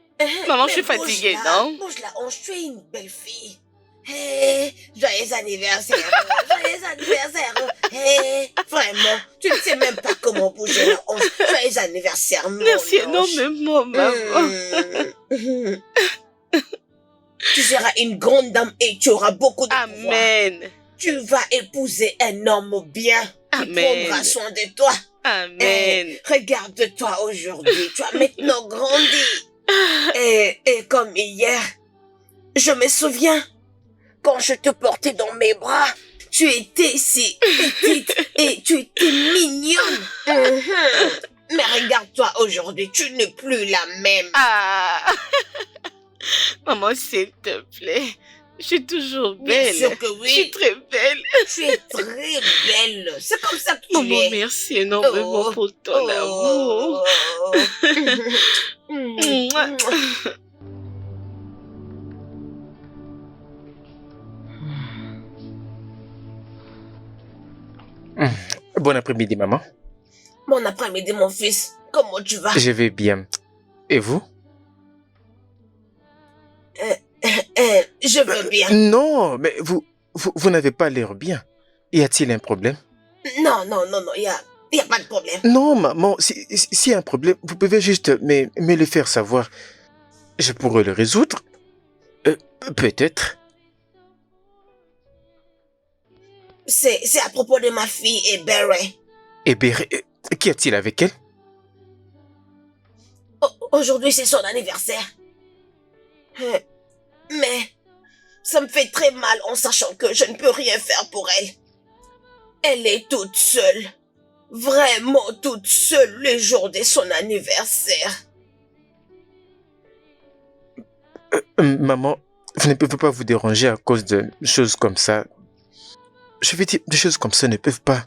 Maman, je suis Mais fatiguée, bouge-la, non? Bouge la hanche, tu es une belle fille. Hey, joyeux anniversaire. Joyeux anniversaire. Hey, vraiment, tu ne sais même pas comment bouger la hanche. Joyeux anniversaire, mon Merci ange. énormément, maman. Tu seras une grande dame et tu auras beaucoup de pouvoir. Amen. Tu vas épouser un homme bien qui Amen. prendra soin de toi. Amen. Regarde-toi aujourd'hui, tu as maintenant grandi. Et comme hier, je me souviens, quand je te portais dans mes bras, tu étais si petite et tu étais mignonne. Mais regarde-toi aujourd'hui, tu n'es plus la même. Maman, s'il te plaît. Je suis toujours belle. Bien sûr que oui. Je suis très belle. Tu es très belle. C'est comme ça que tu Maman, es. merci énormément pour ton amour. Mouah. Bon après-midi, maman. Bon après-midi, mon fils. Comment tu vas? Je vais bien. Et vous? Je veux bien. Non, mais vous n'avez pas l'air bien. Y a-t-il un problème? Non, y a pas de problème. Non, maman, s'il y a un problème, vous pouvez juste me le faire savoir. Je pourrais le résoudre. Peut-être. C'est à propos de ma fille et Barry. Eh bien, qu'y a-t-il avec elle? Aujourd'hui, c'est son anniversaire. Mais ça me fait très mal en sachant que je ne peux rien faire pour elle. Elle est toute seule. Vraiment toute seule le jour de son anniversaire. Maman, vous ne pouvez pas vous déranger à cause de choses comme ça. Je veux dire, des choses comme ça ne peuvent pas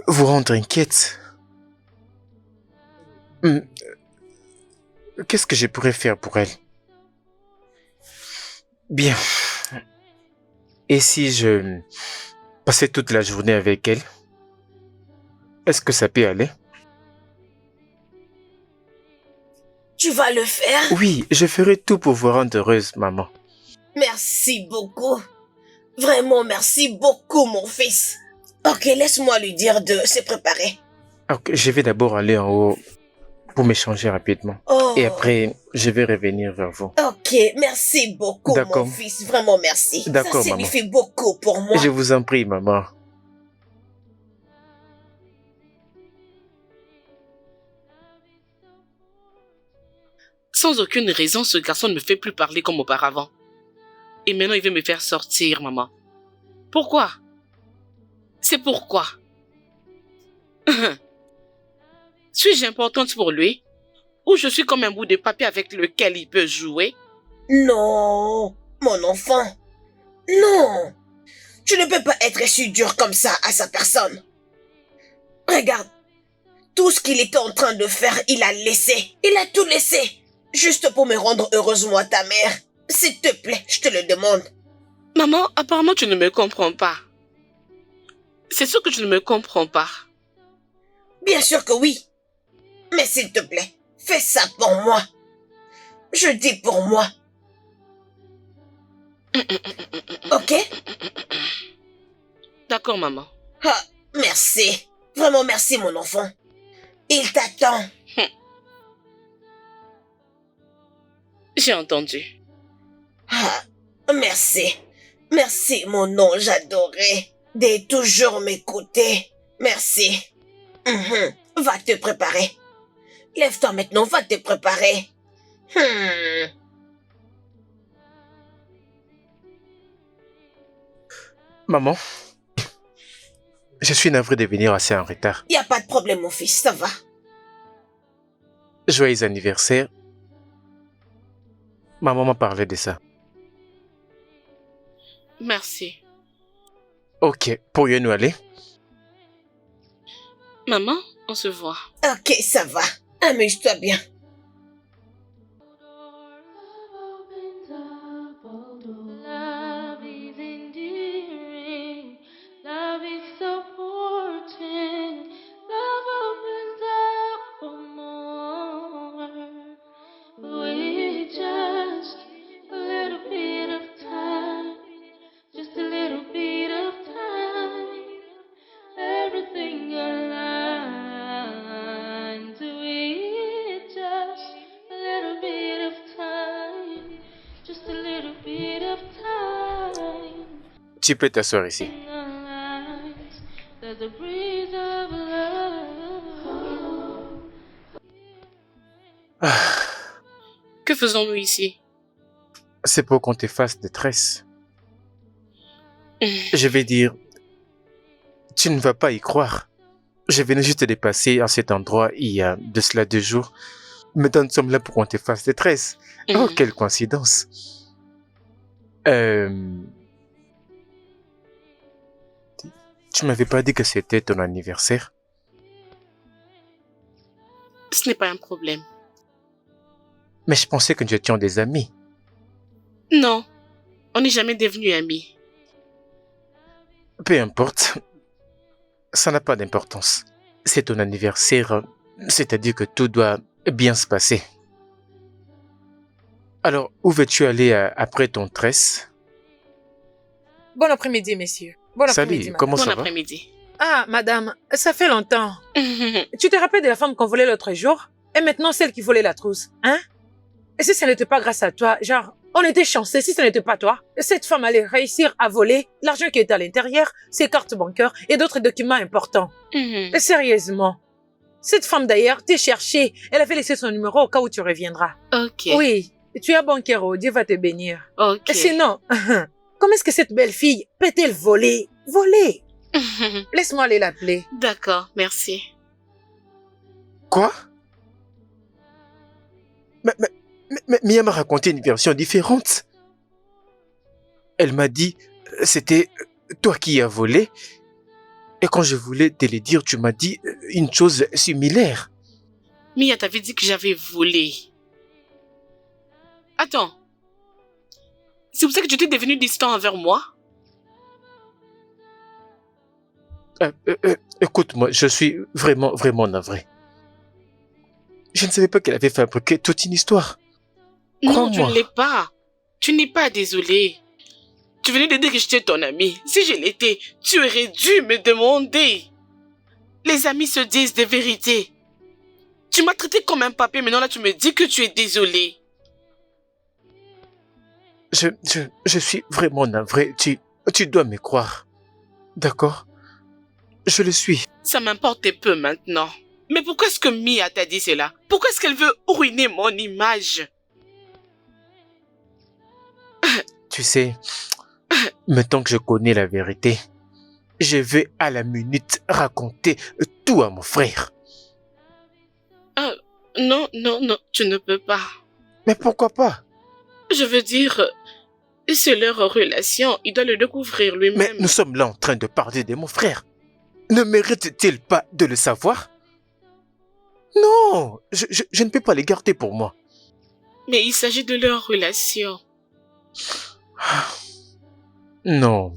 vous rendre inquiète. Qu'est-ce que je pourrais faire pour elle? Bien. Et si je passais toute la journée avec elle? Est-ce que ça peut aller? Tu vas le faire? Oui, je ferai tout pour vous rendre heureuse, maman. Merci beaucoup. Vraiment, merci beaucoup, mon fils. Ok, laisse-moi lui dire de se préparer. Ok, je vais d'abord aller en haut pour m'échanger rapidement. Oh. Et après, je vais revenir vers vous. Ok, merci beaucoup, D'accord. mon fils. Vraiment, merci. D'accord, Ça maman. signifie beaucoup pour moi. Je vous en prie, maman. Sans aucune raison, ce garçon ne me fait plus parler comme auparavant. Et maintenant, il veut me faire sortir, maman. Pourquoi? C'est pourquoi? Suis-je importante pour lui? Ou je suis comme un bout de papier avec lequel il peut jouer? Non, mon enfant. Non. Tu ne peux pas être si dur comme ça à sa personne. Regarde. Tout ce qu'il était en train de faire, il a laissé. Il a tout laissé. Juste pour me rendre heureuse, moi, ta mère. S'il te plaît, je te le demande. Maman, apparemment tu ne me comprends pas. C'est sûr que tu ne me comprends pas. Bien sûr que oui. Mais s'il te plaît, fais ça pour moi. Je dis pour moi. Ok? D'accord, maman. Ah, merci. Vraiment merci, mon enfant. Il t'attend. J'ai entendu. Ah, merci. Merci, mon ange adoré, de toujours m'écouter. Merci. Va te préparer. Lève-toi maintenant, va te préparer. Maman, je suis navré de venir assez en retard. Y a pas de problème, mon fils, ça va. Joyeux anniversaire. Maman m'a parlé de ça. Merci. Ok, pourrions-nous aller? Maman, on se voit. Ok, ça va. Amuse-toi bien. Love is endearing. Love is supporting. Love opens up for more. With just a little bit of time. Just a little bit of time. Everything aligns with just a little bit of time. Just a little bit of time. Tu peux t'asseoir ici. In our lives, there's a breeze of love. Que faisons-nous ici? C'est pour qu'on te fasse des tresses. Je vais dire, tu ne vas pas y croire. Je venais juste de passer à cet endroit il y a de cela 2 jours. Maintenant, nous sommes là pour qu'on te fasse des tresses. Oh, quelle coïncidence. Tu m'avais pas dit que c'était ton anniversaire? Ce n'est pas un problème. Mais je pensais que nous étions des amis. Non, on n'est jamais devenus amis. Peu importe. ça n'a pas d'importance. C'est ton anniversaire, c'est-à-dire que tout doit bien se passer. Alors, où veux-tu aller après ton tresse? Bon après-midi, messieurs. Bon après-midi, Salut, madame. comment Bon ça va? après-midi. Ah, madame, ça fait longtemps. Tu te rappelles de la femme qu'on volait l'autre jour? Et maintenant, celle qui volait la trousse, hein? Et si ça n'était pas grâce à toi, genre, on était chanceux si ce n'était pas toi. Cette femme allait réussir à voler l'argent qui était à l'intérieur, ses cartes bancaires et d'autres documents importants. Et sérieusement. Cette femme d'ailleurs t'est cherchée. Elle avait laissé son numéro au cas où tu reviendras. Ok. Oui, tu es bon, Kero. Dieu va te bénir. Ok. Et sinon, comment est-ce que cette belle fille peut-elle voler? Voler? Laisse-moi aller l'appeler. D'accord, merci. Quoi? Mais Mia m'a raconté une version différente. Elle m'a dit, c'était toi qui as volé. Et quand je voulais te le dire, tu m'as dit une chose similaire. Mia t'avait dit que j'avais volé. Attends. C'est pour ça que tu étais devenu distant envers moi? Écoute-moi, je suis vraiment navré. Je ne savais pas qu'elle avait fabriqué toute une histoire. Non, tu Crois-moi. ne l'es pas. Tu n'es pas désolé. Tu venais de dire que j'étais ton ami. Si je l'étais, tu aurais dû me demander. Les amis se disent des vérités. Tu m'as traité comme un papier, maintenant là tu me dis que tu es désolé. Je suis vraiment navré. Tu dois me croire. D'accord? Je le suis. Ça m'importe peu maintenant. Mais pourquoi est-ce que Mia t'a dit cela? Pourquoi est-ce qu'elle veut ruiner mon image? Tu sais, maintenant que je connais la vérité, je vais à la minute raconter tout à mon frère. Non, tu ne peux pas. Mais pourquoi pas? Je veux dire, c'est leur relation, il doit le découvrir Mais lui-même. nous sommes là en train de parler de mon frère. Ne mérite-t-il pas de le savoir? Non, je ne peux pas les garder pour moi. Mais il s'agit de leur relation. Non,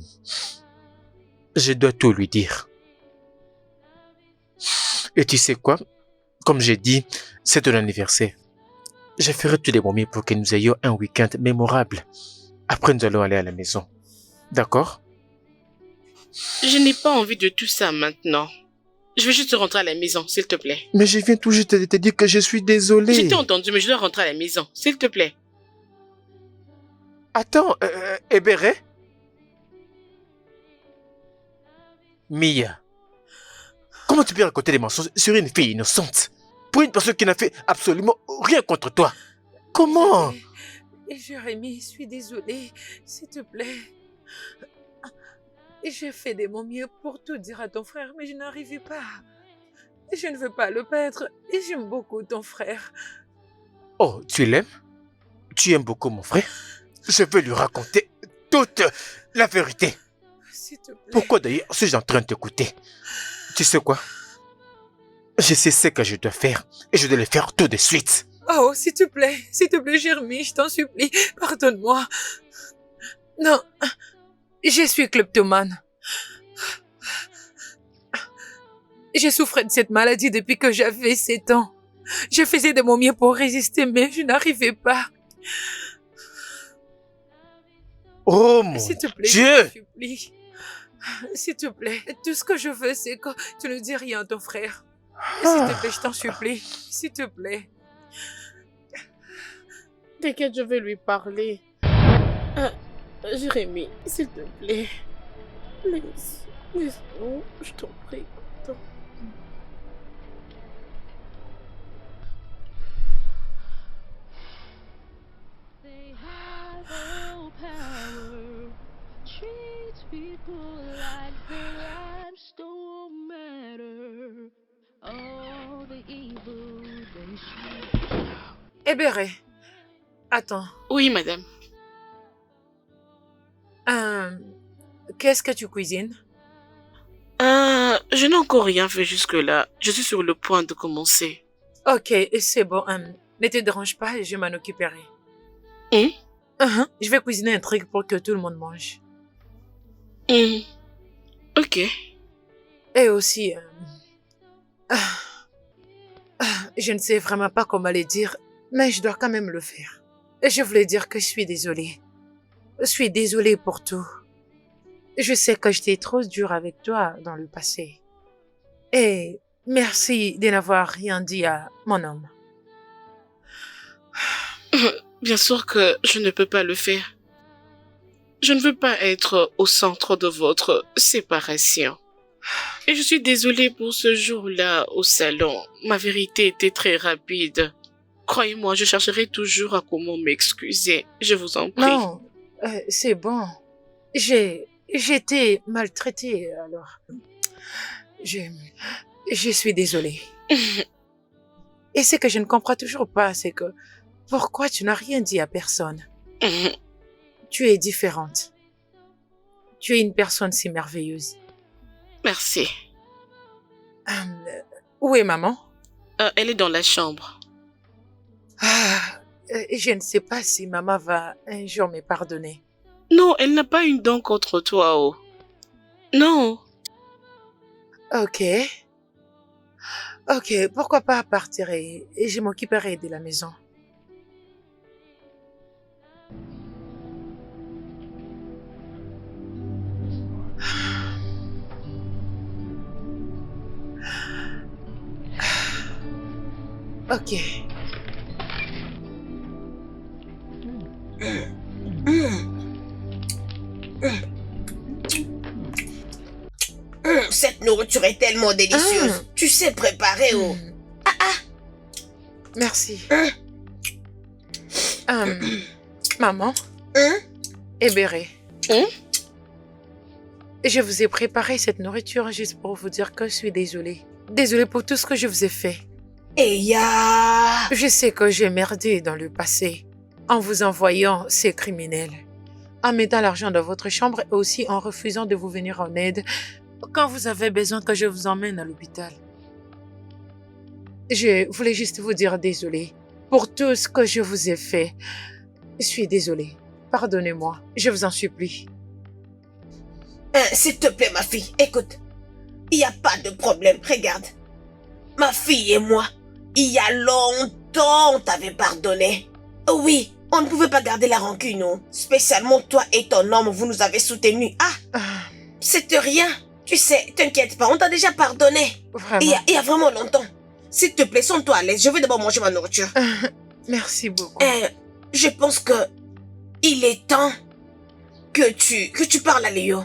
je dois tout lui dire. Et tu sais quoi? Comme j'ai dit, c'est ton anniversaire. Je ferai tous les moyens pour que nous ayons un week-end mémorable. Après, nous allons aller à la maison. D'accord? Je n'ai pas envie de tout ça maintenant. Je vais juste rentrer à la maison, s'il te plaît. Mais je viens tout juste de te dire que je suis désolé. Je t'ai entendu, mais je dois rentrer à la maison, s'il te plaît. Attends, Ebere? Mia, comment tu peux raconter des mensonges sur une fille innocente? Pour une personne qui n'a fait absolument rien contre toi? Comment? Jérémie, je suis désolée. S'il te plaît. J'ai fait de mon mieux pour tout dire à ton frère, mais je n'arrivais pas. Je ne veux pas le perdre et j'aime beaucoup ton frère. Oh, tu l'aimes? Tu aimes beaucoup mon frère? Je veux lui raconter toute la vérité. S'il te plaît. Pourquoi d'ailleurs suis-je en train de t'écouter? Tu sais quoi? Je sais ce que je dois faire et je dois le faire tout de suite. Oh, s'il te plaît, Jérémie, je t'en supplie, pardonne-moi. Non, je suis kleptomane. J'ai souffert de cette maladie depuis que j'avais 7 ans. Je faisais de mon mieux pour résister, mais je n'arrivais pas. Oh mon S'il te plaît, Dieu! je t'en supplie. S'il te plaît, tout ce que je veux, c'est que tu ne dis rien à ton frère. S'il te plaît, je t'en supplie. S'il te plaît. T'inquiète, je vais lui parler. Jérémie, s'il te plaît. Laisse-nous, je t'en prie. Attends. They have no power. Treat people like their lives don't matter. All the evil they shoot. Ebere, attends. Oui, madame. Qu'est-ce que tu cuisines? Je n'ai encore rien fait jusque-là. Je suis sur le point de commencer. Ok, c'est bon. Ne te dérange pas, je m'en occuperai. Je vais cuisiner un truc pour que tout le monde mange. Ok. Et aussi, je ne sais vraiment pas comment le dire, mais je dois quand même le faire. Et je voulais dire que je suis désolée. Je suis désolée pour tout. Je sais que j'étais trop dure avec toi dans le passé. Et merci de n'avoir rien dit à mon homme. Bien sûr que je ne peux pas le faire. Je ne veux pas être au centre de votre séparation. Et je suis désolée pour ce jour-là au salon. Ma vérité était très rapide. Croyez-moi, je chercherai toujours à comment m'excuser. Je vous en prie. Non, c'est bon. J'ai été maltraitée, alors. Je suis désolée. Et ce que je ne comprends toujours pas, c'est que pourquoi tu n'as rien dit à personne? Tu es différente. Tu es une personne si merveilleuse. Merci. Où est maman? Elle est dans la chambre. Je ne sais pas si maman va un jour me pardonner. Non, elle n'a pas une dent contre toi, oh. Non. Ok, pourquoi pas partir et je m'occuperai de la maison. Ok. Cette nourriture est tellement délicieuse. Tu sais préparer, oh. Merci. Maman. Hein? Ebéré. Hein? Je vous ai préparé cette nourriture juste pour vous dire que je suis désolée. Désolée pour tout ce que je vous ai fait. Et ya. Je sais que j'ai merdé dans le passé en vous envoyant ces criminels, en mettant l'argent dans votre chambre et aussi en refusant de vous venir en aide quand vous avez besoin que je vous emmène à l'hôpital. Je voulais juste vous dire désolée pour tout ce que je vous ai fait. Je suis désolée. Pardonnez-moi. Je vous en supplie. S'il te plaît, ma fille, écoute. Il n'y a pas de problème. Regarde. Ma fille et moi, il y a longtemps, on t'avait pardonné. Oui, on ne pouvait pas garder la rancune, non. Spécialement toi et ton homme, vous nous avez soutenus. C'est rien. Tu sais, t'inquiète pas, on t'a déjà pardonné. Vraiment. Il y a vraiment longtemps. S'il te plaît, sens-toi à l'aise. Je vais d'abord manger ma nourriture. Merci beaucoup. Je pense que il est temps que tu parles à Léo.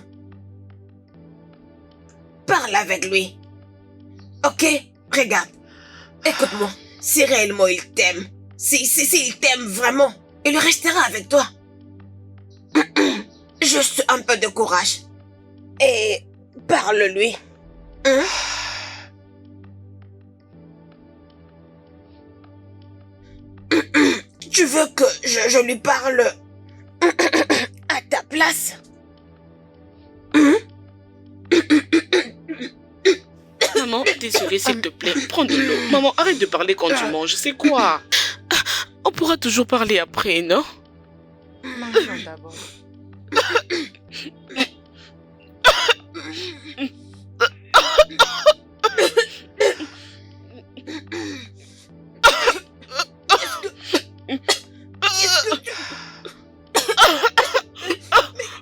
Parle avec lui. Ok? Regarde. Écoute-moi. Si réellement il t'aime, s'il t'aime vraiment, il restera avec toi. Juste un peu de courage. Et parle-lui. Hein? Tu veux que je lui parle à ta place? Maman, désolée, s'il te plaît. Prends de l'eau. Maman, arrête de parler quand tu manges. C'est quoi? On pourra toujours parler après, non? Mangeons d'abord.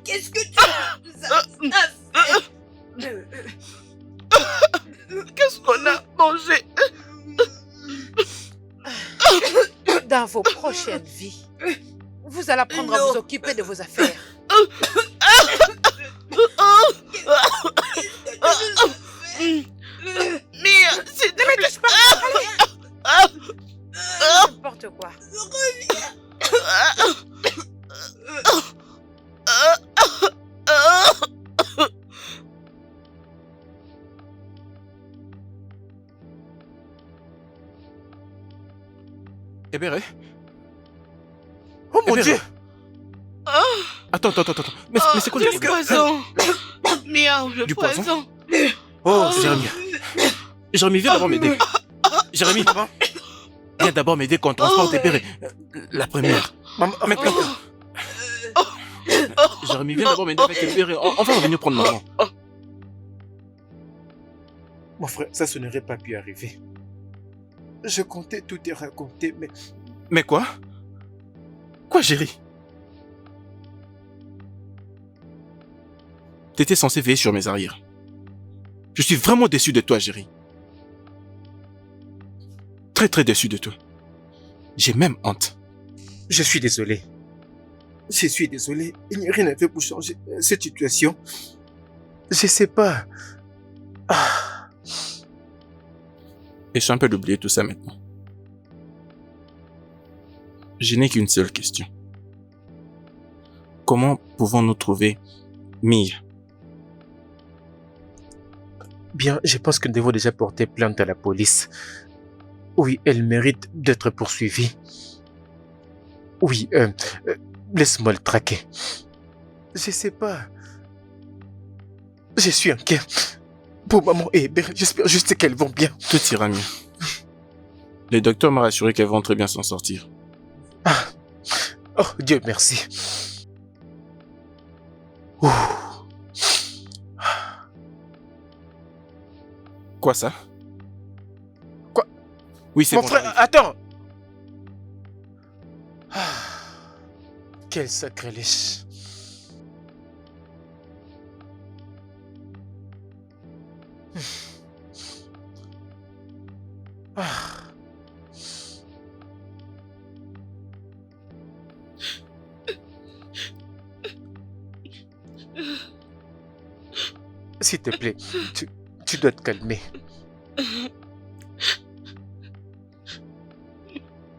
Qu'est-ce que tu as fait? Qu'est-ce qu'on a mangé? Dans vos prochaines vies, vous allez apprendre à vous occuper de vos affaires. Mia, s'il te plaît. N'importe quoi. Ebéré? Oh mon Ebéré. Dieu! Attends. Mais c'est quoi le Du problème? poison. Mia, le Du poison? poison. Oh, Jérémy. Jérémy, viens d'abord m'aider. Jérémy, viens d'abord m'aider quand on transporte Ebéré. La première. Maman, mais Jérémy, viens d'abord m'aider avec Ebéré. On va revenir prendre maman. Mon frère, ça n'aurait pas pu arriver. Je comptais tout te raconter, mais... Mais quoi? Quoi, Jerry? T'étais censé veiller sur mes arrières. Je suis vraiment déçu de toi, Jerry. Très très déçu de toi. J'ai même honte. Je suis désolé. Je suis désolé. Il n'y a rien à faire pour changer cette situation. Je sais pas. Ah. Et je suis un peu d'oublier tout ça maintenant. Je n'ai qu'une seule question. Comment pouvons-nous trouver Mia? Bien, je pense que nous devons déjà porter plainte à la police. Oui, elle mérite d'être poursuivie. Oui, laisse-moi le traquer. Je sais pas. Je suis inquiet. Pour maman et Hébert, j'espère juste qu'elles vont bien. Tout ira mieux. Le docteur m'a rassuré qu'elles vont très bien s'en sortir. Ah. Oh, Dieu merci. Ouh. Quoi ça? Quoi? Oui, c'est mon bon. frère, j'arrive. attends. Ah. Quel sacrilège. Ah. S'il te plaît, tu dois te calmer.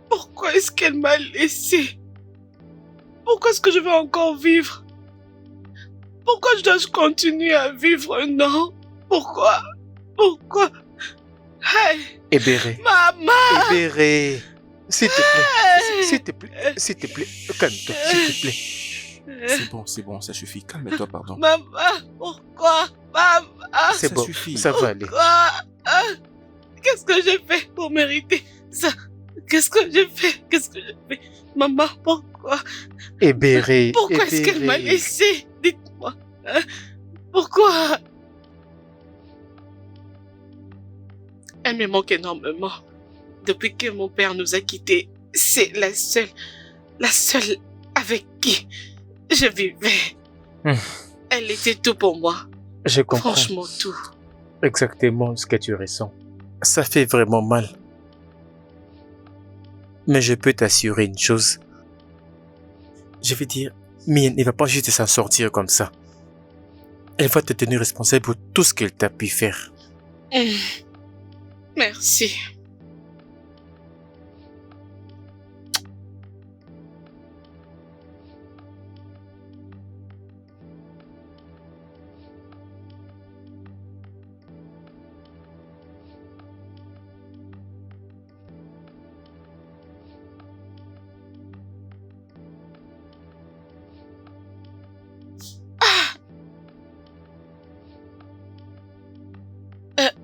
Pourquoi est-ce qu'elle m'a laissé? Pourquoi est-ce que je vais encore vivre? Pourquoi je dois continuer à vivre? Non. Pourquoi? Pourquoi? Hey, Hébéré. maman! Hébéré. S'il te plaît. S'il te plaît. S'il te plaît. Calme-toi. S'il te plaît. C'est bon, ça suffit. Calme-toi, pardon. Maman, pourquoi? Maman! C'est ça bon. suffit. Ça va aller. Pourquoi? Qu'est-ce que j'ai fait pour mériter ça? Qu'est-ce que j'ai fait? Qu'est-ce que j'ai fait? Maman, pourquoi? Hébéré. Pourquoi est-ce qu'elle m'a laissé? Dites-moi. Pourquoi? Elle me manque énormément. Depuis que mon père nous a quittés, c'est la seule avec qui je vivais. Elle était tout pour moi. Je comprends Franchement, tout. exactement ce que tu ressens. Ça fait vraiment mal. Mais je peux t'assurer une chose. Je vais dire, Mia ne va pas juste s'en sortir comme ça. Elle va te tenir responsable pour tout ce qu'elle t'a pu faire. Merci.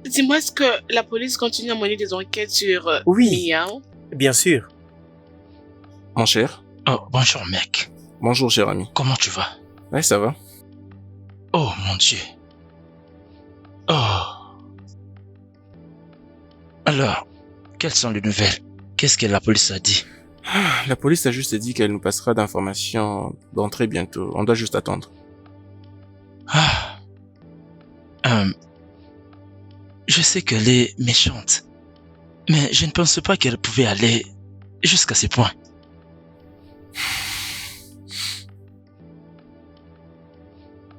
Dis-moi, est-ce que la police continue à mener des enquêtes sur Oui. Mia? Bien sûr. Mon cher. Oh, bonjour mec. Bonjour, cher ami. Comment tu vas? Ouais, ça va. Oh mon Dieu. Oh. Alors, quelles sont les nouvelles? Qu'est-ce que la police a dit? La police a juste dit qu'elle nous passera d'informations d'entrée bientôt. On doit juste attendre. Ah. Je sais qu'elle est méchante, mais je ne pense pas qu'elle pouvait aller jusqu'à ce point.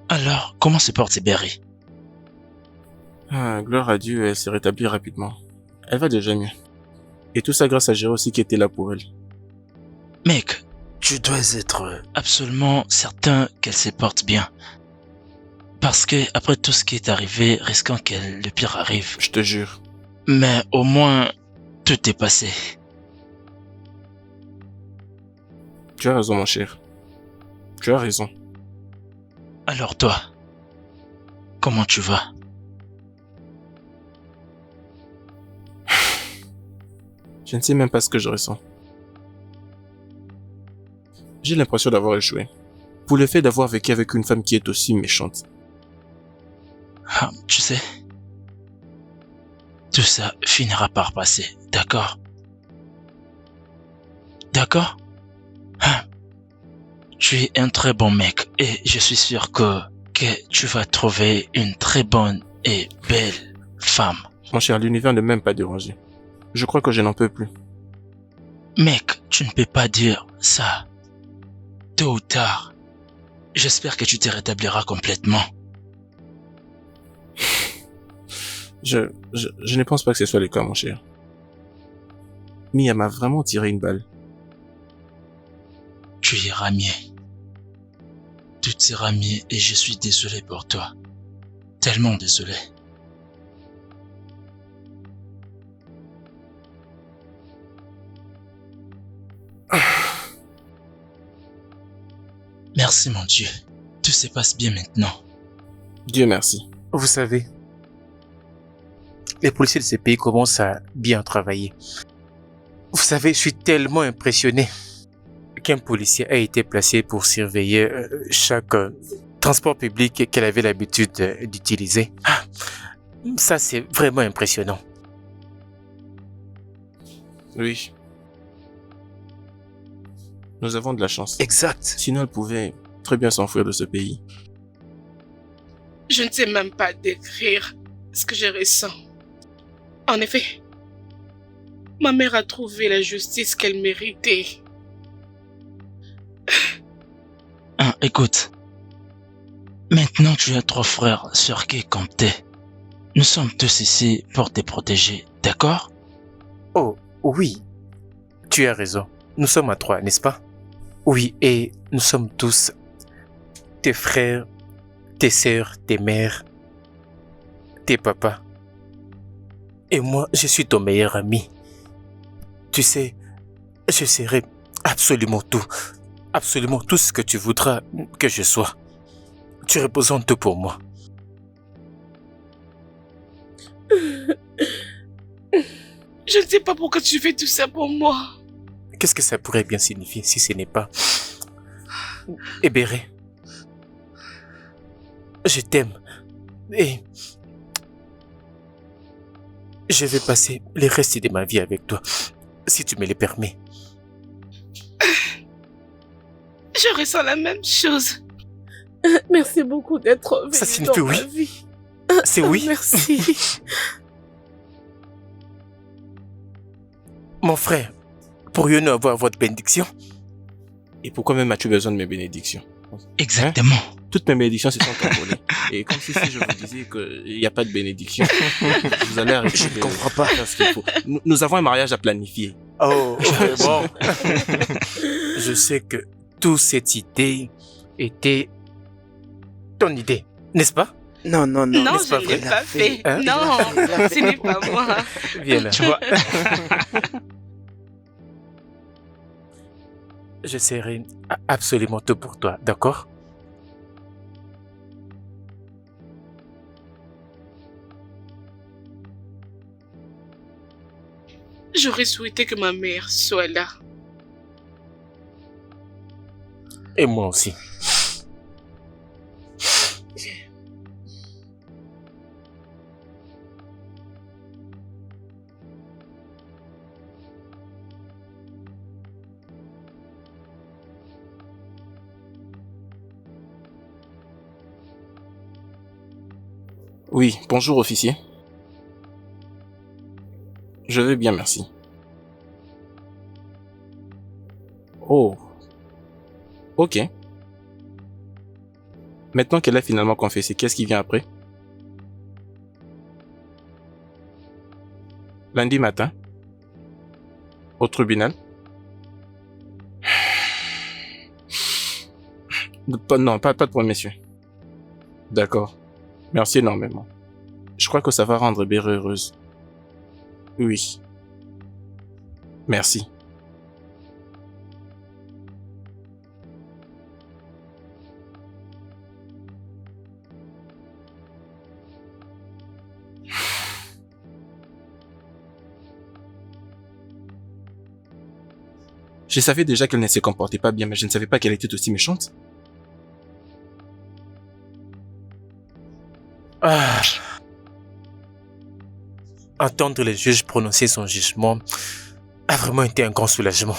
Alors, comment se porte Berry? Ah, gloire à Dieu, elle s'est rétablie rapidement. Elle va déjà mieux. Et tout ça grâce à Géraud aussi qui était là pour elle. Mec, tu dois être absolument certain qu'elle se porte bien. Parce que après tout ce qui est arrivé, risquant que le pire arrive. Je te jure. Mais au moins, tout est passé. Tu as raison, mon cher. Tu as raison. Alors toi, comment tu vas? Je ne sais même pas ce que je ressens. J'ai l'impression d'avoir échoué. Pour le fait d'avoir vécu avec une femme qui est aussi méchante. Ah, tu sais, tout ça finira par passer, d'accord? D'accord? Hein? Tu es un très bon mec et je suis sûr que tu vas trouver une très bonne et belle femme. Mon cher, l'univers ne m'aime pas déranger. Je crois que je n'en peux plus. Mec, tu ne peux pas dire ça. Tôt ou tard, j'espère que tu te rétabliras complètement. Je ne pense pas que ce soit le cas, mon cher. Mia m'a vraiment tiré une balle. Tu iras mieux. Tout ira mieux et je suis désolé pour toi. Tellement désolé. Merci mon Dieu. Tout se passe bien maintenant. Dieu merci. Vous savez, les policiers de ces pays commencent à bien travailler. Vous savez, je suis tellement impressionné qu'un policier a été placé pour surveiller chaque transport public qu'elle avait l'habitude d'utiliser. Ah, ça, c'est vraiment impressionnant. Oui. Nous avons de la chance. Exact. Sinon, elle pouvait très bien s'enfuir de ce pays. Je ne sais même pas décrire ce que je ressens. En effet, ma mère a trouvé la justice qu'elle méritait. Hein, écoute. Maintenant, tu as 3 frères sur qui compter. Nous sommes tous ici pour te protéger, d'accord? Oh, oui. Tu as raison. Nous sommes à 3, n'est-ce pas? Oui, et nous sommes tous tes frères, tes sœurs, tes mères, tes papas. Et moi, je suis ton meilleur ami. Tu sais, je serai absolument tout ce que tu voudras que je sois. Tu représentes pour moi. Je ne sais pas pourquoi tu fais tout ça pour moi. Qu'est-ce que ça pourrait bien signifier si ce n'est pas... Ebéré, je t'aime et je vais passer le reste de ma vie avec toi, si tu me le permets. Je ressens la même chose. Merci beaucoup d'être venu Ça signifie dans oui. ma vie. C'est oui. Merci. Mon frère, pourrions-nous avoir votre bénédiction? Et pourquoi même as-tu besoin de mes bénédictions? Exactement. Toutes mes bénédictions se sont envolées. Et comme si je vous disais qu'il n'y a pas de bénédiction, vous allez arrêter. Je ne comprends pas. Faire ce qu'il faut. Nous avons un mariage à planifier. Oh, bon. Je sais que toute cette idée était ton idée, n'est-ce pas? Non, non, non. Non, n'est-ce pas je ne l'ai vrai? pas fait. Hein? Non, ce n'est pas moi. Viens là. Tu vois? Je serai absolument tout pour toi, d'accord? J'aurais souhaité que ma mère soit là. Et moi aussi. Oui, bonjour officier. Je vais bien, merci. Oh. Ok. Maintenant qu'elle a finalement confessé, qu'est-ce qui vient après? Lundi matin? Au tribunal? Non, pas de point, messieurs. D'accord. Merci énormément. Je crois que ça va rendre Béré heureuse. Oui. Merci. Je savais déjà qu'elle ne se comportait pas bien, mais je ne savais pas qu'elle était aussi méchante. entendre le juge prononcer son jugement a vraiment été un grand soulagement.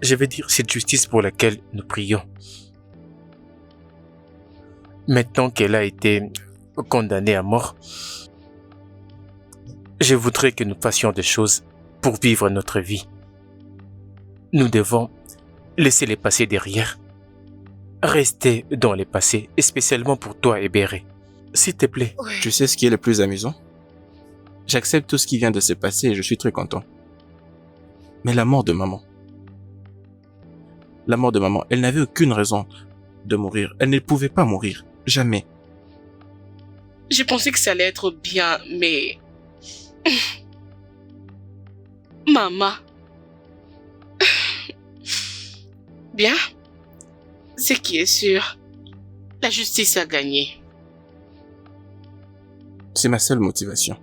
Je veux dire, cette justice pour laquelle nous prions. Maintenant qu'elle a été condamnée à mort, je voudrais que nous fassions des choses pour vivre notre vie. Nous devons laisser les passés derrière. Rester dans les passés, et spécialement pour toi, Ebere. S'il te plaît. Tu sais ce qui est le plus amusant? J'accepte tout ce qui vient de se passer et je suis très content. Mais la mort de maman. La mort de maman, elle n'avait aucune raison de mourir. Elle ne pouvait pas mourir. Jamais. J'ai pensé que ça allait être bien, mais... Maman. Bien. Ce qui est sûr, la justice a gagné. C'est ma seule motivation.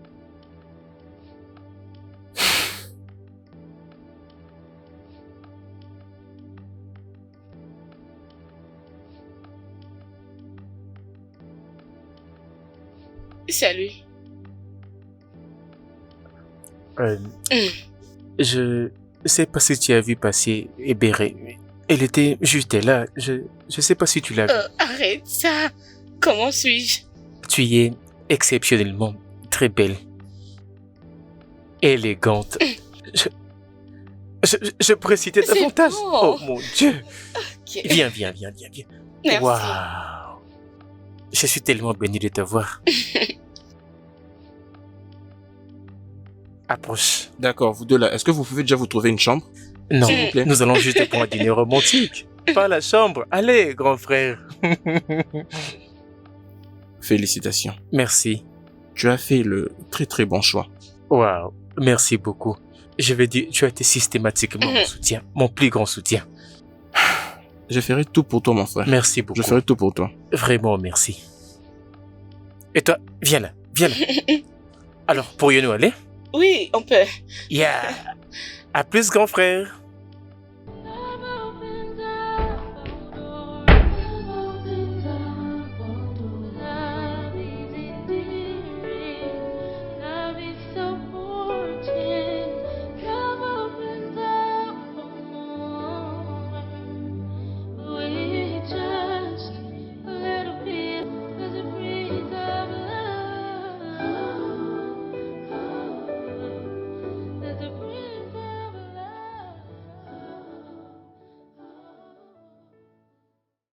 Salut. Je sais pas si tu as vu passer Ebere. Elle était juste là. Je sais pas si tu l'as vu. Arrête ça. Comment suis-je? Tu es exceptionnellement très belle. Élégante. Je pourrais citer C'est davantage. bon. Oh mon Dieu. Ok. Viens. Merci. Waouh. Je suis tellement béni de te voir. Approche. D'accord, vous deux là, est-ce que vous pouvez déjà vous trouver une chambre? Non, S'il vous plaît. nous allons juste pour un dîner romantique. Pas la chambre. Allez, grand frère. Félicitations. Merci. Tu as fait le très très bon choix. Waouh. Merci beaucoup. Je veux dire, tu as été systématiquement mon soutien. Mon plus grand soutien. Je ferai tout pour toi, mon frère. Merci beaucoup. Je ferai tout pour toi. Vraiment, merci. Et toi, viens là. Alors, pourrions-nous aller? Oui, on peut. Yeah. À plus, grand frère.